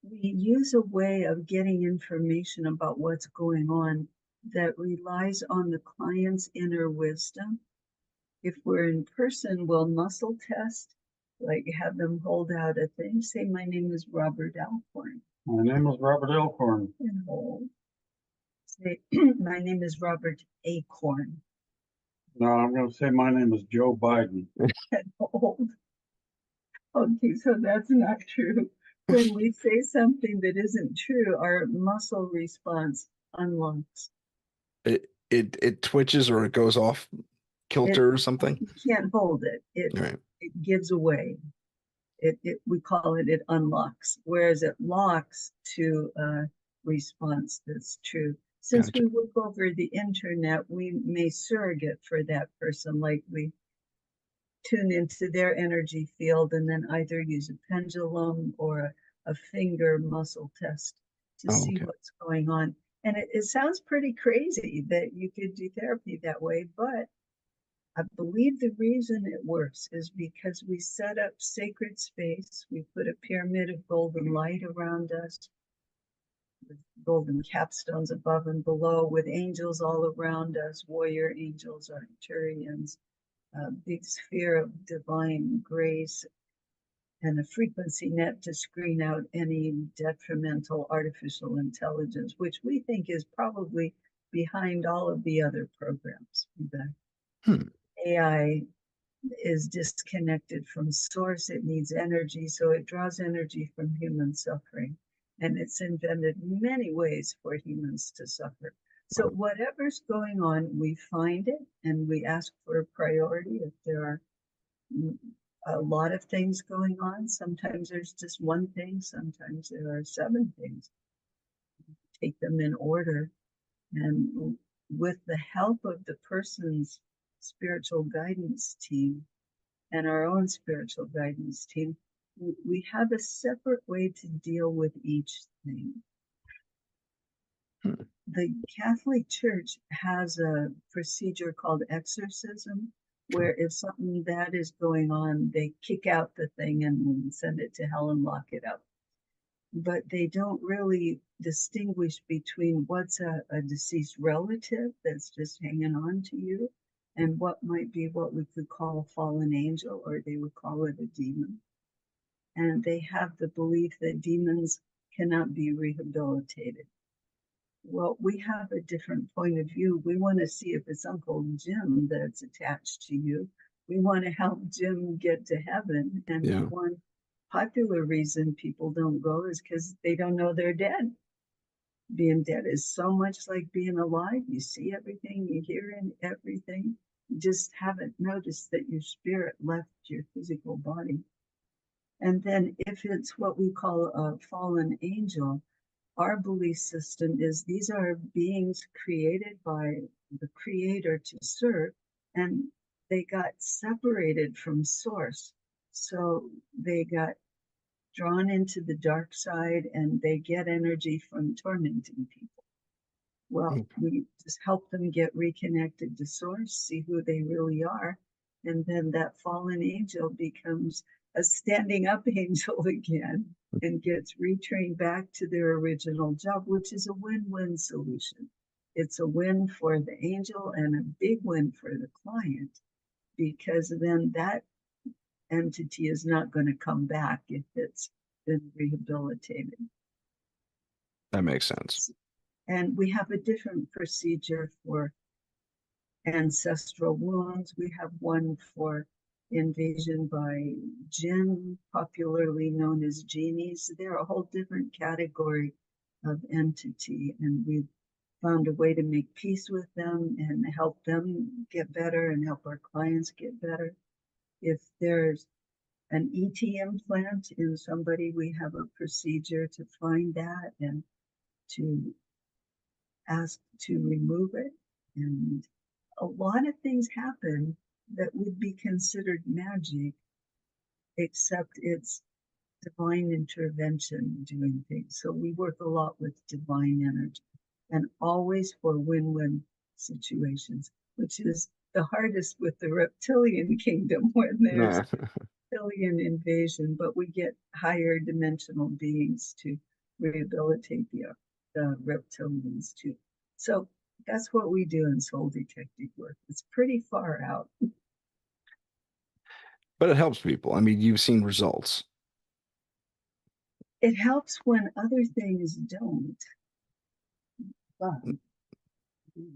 We use a way of getting information about what's going on that relies on the client's inner wisdom. If we're in person, we'll muscle test, like have them hold out a thing, say, my name is Robert Alcorn. My name is Robert Alcorn. Say, my name is Robert Acorn. No, I'm going to say my name is Joe Biden. Old. Okay, so that's not true. When we say something that isn't true, our muscle response unlocks. It twitches or it goes off kilter or something. You can't hold it. Right. It gives away. We call it unlocks, whereas it locks to a response that's true. Since Gotcha. we work over the internet, we may surrogate for that person, like we tune into their energy field and then either use a pendulum or a finger muscle test to see Okay. what's going on. And it sounds pretty crazy that you could do therapy that way, but I believe the reason it works is because we set up sacred space. We put a pyramid of golden light around us, with golden capstones above and below, with angels all around us, warrior angels, Arcturians, a big sphere of divine grace, and a frequency net to screen out any detrimental artificial intelligence, which we think is probably behind all of the other programs. The AI is disconnected from source. It needs energy, so it draws energy from human suffering. And it's invented many ways for humans to suffer. So whatever's going on, we find it and we ask for a priority if there are a lot of things going on. Sometimes there's just one thing, sometimes there are 7 things. Take them in order. And with the help of the person's spiritual guidance team and our own spiritual guidance team, we have a separate way to deal with each thing. The Catholic Church has a procedure called exorcism, where if something bad is going on, they kick out the thing and send it to hell and lock it up. But they don't really distinguish between what's a deceased relative that's just hanging on to you and what might be what we could call a fallen angel, or they would call it a demon. And they have the belief that demons cannot be rehabilitated. Well, we have a different point of view. We want to see if it's Uncle Jim that's attached to you. We want to help Jim get to heaven. And one popular reason people don't go is because they don't know they're dead. Being dead is so much like being alive. You see everything, you hear everything. You just haven't noticed that your spirit left your physical body. And then if it's what we call a fallen angel, our belief system is these are beings created by the creator to serve, and they got separated from source. So they got drawn into the dark side and they get energy from tormenting people. Well, we just help them get reconnected to source, see who they really are, and then that fallen angel becomes a standing up angel again and gets retrained back to their original job, which is a win-win solution. It's a win for the angel and a big win for the client, because then that entity is not going to come back if it's been rehabilitated. That makes sense. And we have a different procedure for ancestral wounds. We have one for invasion by jinn, popularly known as genies. They're a whole different category of entity, and we've found a way to make peace with them and help them get better and help our clients get better. If there's an ET implant in somebody, we have a procedure to find that and to ask to remove it. And a lot of things happen that would be considered magic, except it's divine intervention doing things. So we work a lot with divine energy, and always for win-win situations, which is the hardest with the reptilian kingdom when there's reptilian invasion, but we get higher dimensional beings to rehabilitate the reptilians too. So that's what we do in soul detective work. It's pretty far out. But it helps people. I mean, you've seen results. It helps when other things don't.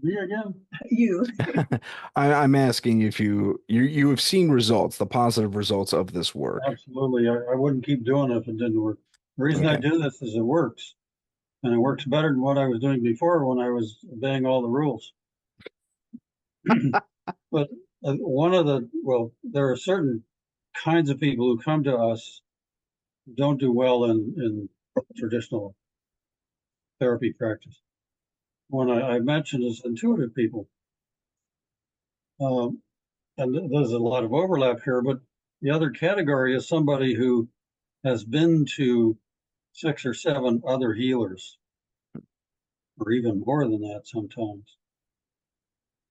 Me again? You. I'm asking if you have seen results, the positive results of this work. Absolutely. I wouldn't keep doing it if it didn't work. The reason I Okay. do this is it works. And it works better than what I was doing before when I was obeying all the rules. But there are certain kinds of people who come to us who don't do well in traditional therapy practice. One I mentioned is intuitive people. Um, and there's a lot of overlap here, but the other category is somebody who has been to 6 or 7 other healers, or even more than that sometimes.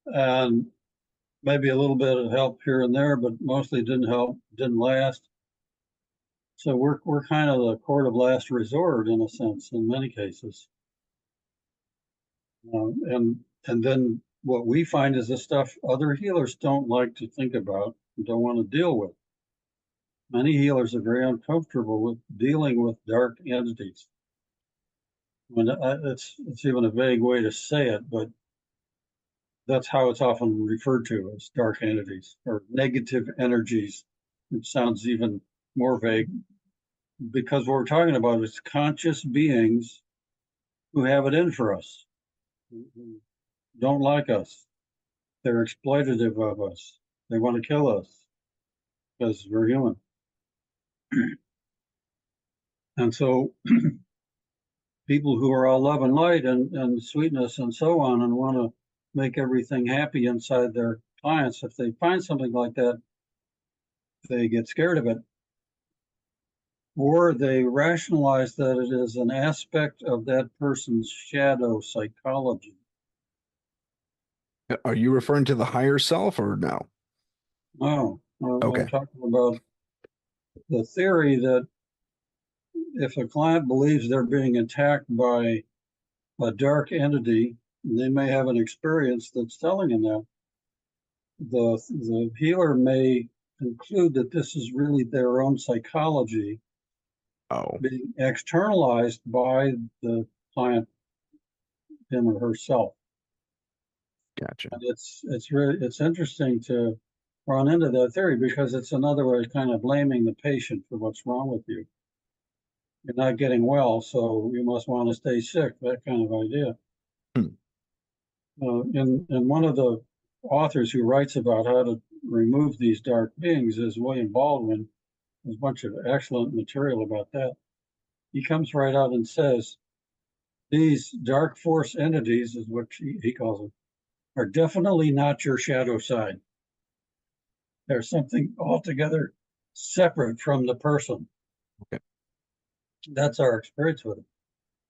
And maybe a little bit of help here and there, but mostly didn't last. So we're kind of the court of last resort in a sense in many cases. And then what we find is the stuff other healers don't like to think about and don't want to deal with. Many healers are very uncomfortable with dealing with dark entities. It's even a vague way to say it, but that's how it's often referred to as dark entities or negative energies. It sounds even more vague because what we're talking about is conscious beings who have it in for us, who don't like us. They're exploitative of us. They want to kill us because we're human. And so people who are all love and light and sweetness and so on and want to make everything happy inside their clients, if they find something like that, they get scared of it. Or they rationalize that it is an aspect of that person's shadow psychology. Are you referring to the higher self or no? No, Okay. I'm talking about the theory that if a client believes they're being attacked by a dark entity, they may have an experience that's telling them that. The healer may conclude that this is really their own psychology Oh, being externalized by the client, him or herself. gotcha. And it's interesting to run into that theory because it's another way of kind of blaming the patient for what's wrong with you. You're not getting well, so you must want to stay sick, that kind of idea. Hmm. And one of the authors who writes about how to remove these dark beings is William Baldwin. There's a bunch of excellent material about that. He comes right out and says, these dark force entities, is what he calls them, are definitely not your shadow side. They're something altogether separate from the person. Okay. That's our experience with it.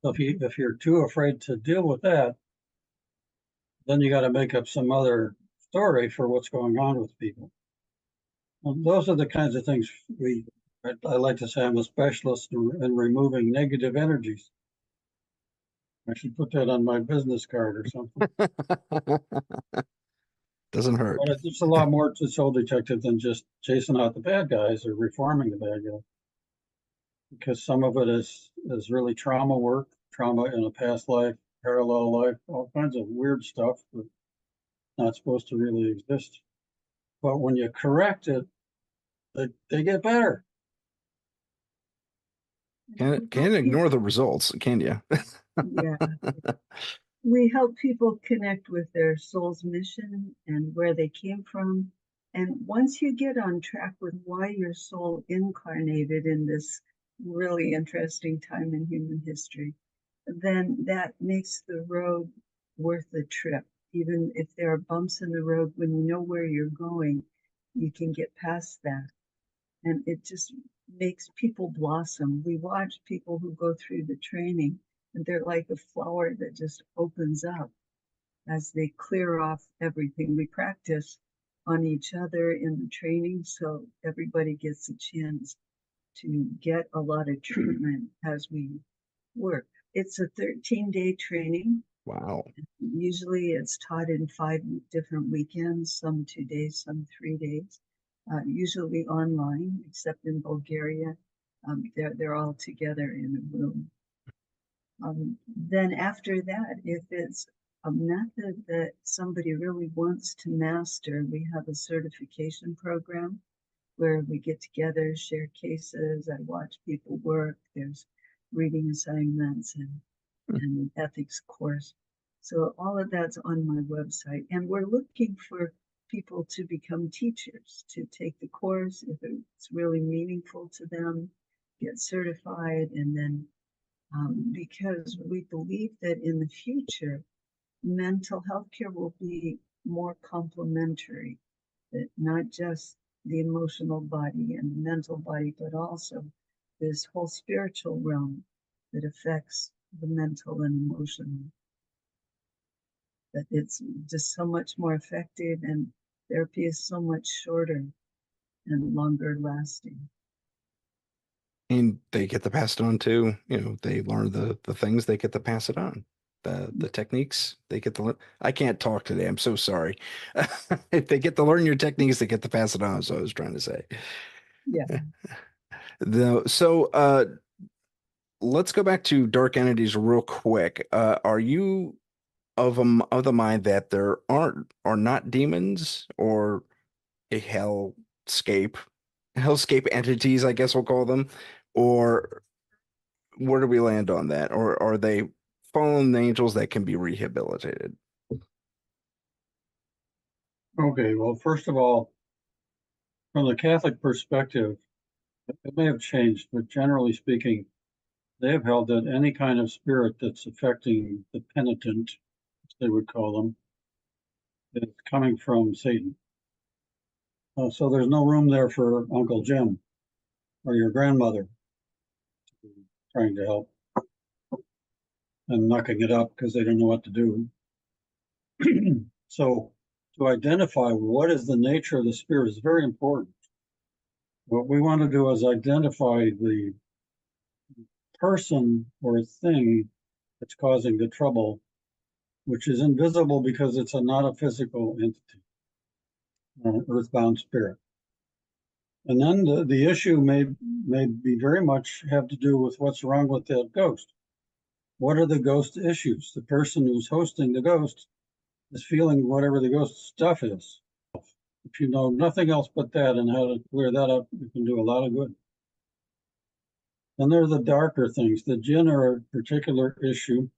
So if you're too afraid to deal with that, then you got to make up some other story for what's going on with people. Well, those are the kinds of things I like to say I'm a specialist in removing negative energies. I should put that on my business card or something. Doesn't hurt. But there's a lot more to Soul Detective than just chasing out the bad guys or reforming the bad guys. Because some of it is really trauma work, trauma in a past life, parallel life, all kinds of weird stuff that's not supposed to really exist. But when you correct it, they get better. Can't ignore the results, can you? Yeah. We help people connect with their soul's mission and where they came from. And once you get on track with why your soul incarnated in this really interesting time in human history, then that makes the road worth the trip. Even if there are bumps in the road, when you know where you're going, you can get past that. And it just makes people blossom. We watch people who go through the training, and they're like a flower that just opens up as they clear off everything. We practice on each other in the training, so everybody gets a chance to get a lot of treatment as we work. It's a 13-day training. Wow. Usually it's taught in 5 different weekends, some 2 days, some 3 days, usually online, except in Bulgaria. they're all together in a room. Then after that, if it's a method that somebody really wants to master, we have a certification program where we get together, share cases, I watch people work, there's reading assignments and an ethics course. So all of that's on my website. And we're looking for people to become teachers, to take the course if it's really meaningful to them, get certified, and then because we believe that in the future, mental health care will be more complementary, that not just the emotional body and the mental body, but also this whole spiritual realm that affects the mental and emotional. That it's just so much more effective, and therapy is so much shorter and longer lasting. And they get to pass it on too. You know, they learn the things, they get to pass it on. The techniques, they get to learn. I can't talk today. I'm so sorry. If they get to learn your techniques, they get to pass it on. So I was trying to say. Yeah. So let's go back to dark entities real quick. Are you of the mind that there are not demons or a hellscape entities, I guess we'll call them, or where do we land on that? Or are they fallen angels that can be rehabilitated? Okay, well, first of all, from the Catholic perspective, it may have changed, but generally speaking, they have held that any kind of spirit that's affecting the penitent, as they would call them, is coming from Satan. So there's no room there for Uncle Jim or your grandmother trying to help and mucking it up because they don't know what to do. So to identify what is the nature of the spirit is very important. What we want to do is identify the person or thing that's causing the trouble, which is invisible because it's not a physical entity, an earthbound spirit. And then the issue may be very much have to do with what's wrong with that ghost. What are the ghost issues? The person who's hosting the ghost is feeling whatever the ghost stuff is. If you know nothing else but that and how to clear that up, you can do a lot of good. Then there are the darker things. The jinn are a particular issue.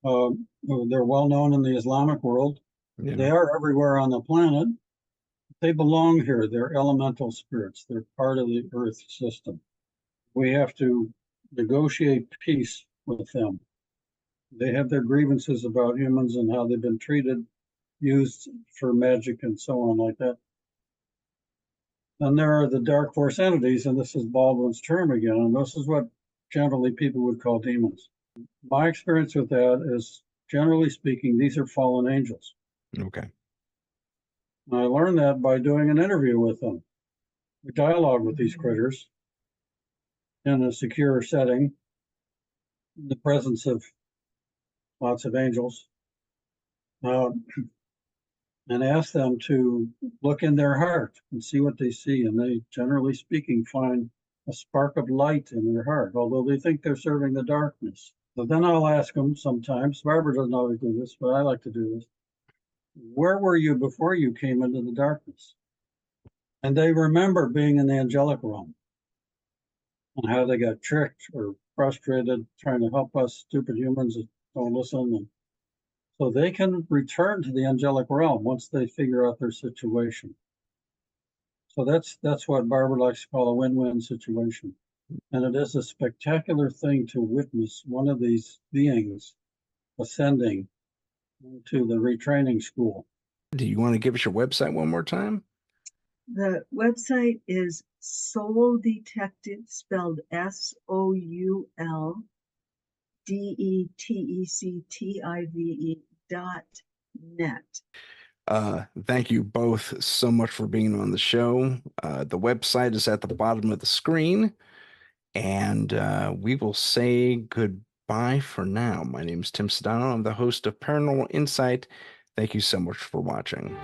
They're well known in the Islamic world. Yeah. They are everywhere on the planet. They belong here. They're elemental spirits. They're part of the earth system. We have to negotiate peace with them. They have their grievances about humans and how they've been treated, used for magic and so on like that. Then there are the dark force entities, and this is Baldwin's term again, and this is what generally people would call demons. My experience with that is, generally speaking, these are fallen angels. Okay. And I learned that by doing an interview with them. We dialogue with these critters in a secure setting, in the presence of lots of angels, and ask them to look in their heart and see what they see. And they, generally speaking, find a spark of light in their heart, although they think they're serving the darkness. So then I'll ask them sometimes, Barbara doesn't always do this, but I like to do this. Where were you before you came into the darkness? And they remember being in the angelic realm and how they got tricked or frustrated trying to help us stupid humans that don't listen. And so they can return to the angelic realm once they figure out their situation. So that's what Barbara likes to call a win-win situation. And it is a spectacular thing to witness one of these beings ascending to the retraining school. Do you want to give us your website one more time? The website is Soul Detective, spelled SOULDETECTIVE.net. Thank you both so much for being on the show. The website is at the bottom of the screen, and we will say goodbye for now. My name is Tim Sudano. I'm the host of Paranormal Insight. Thank you so much for watching.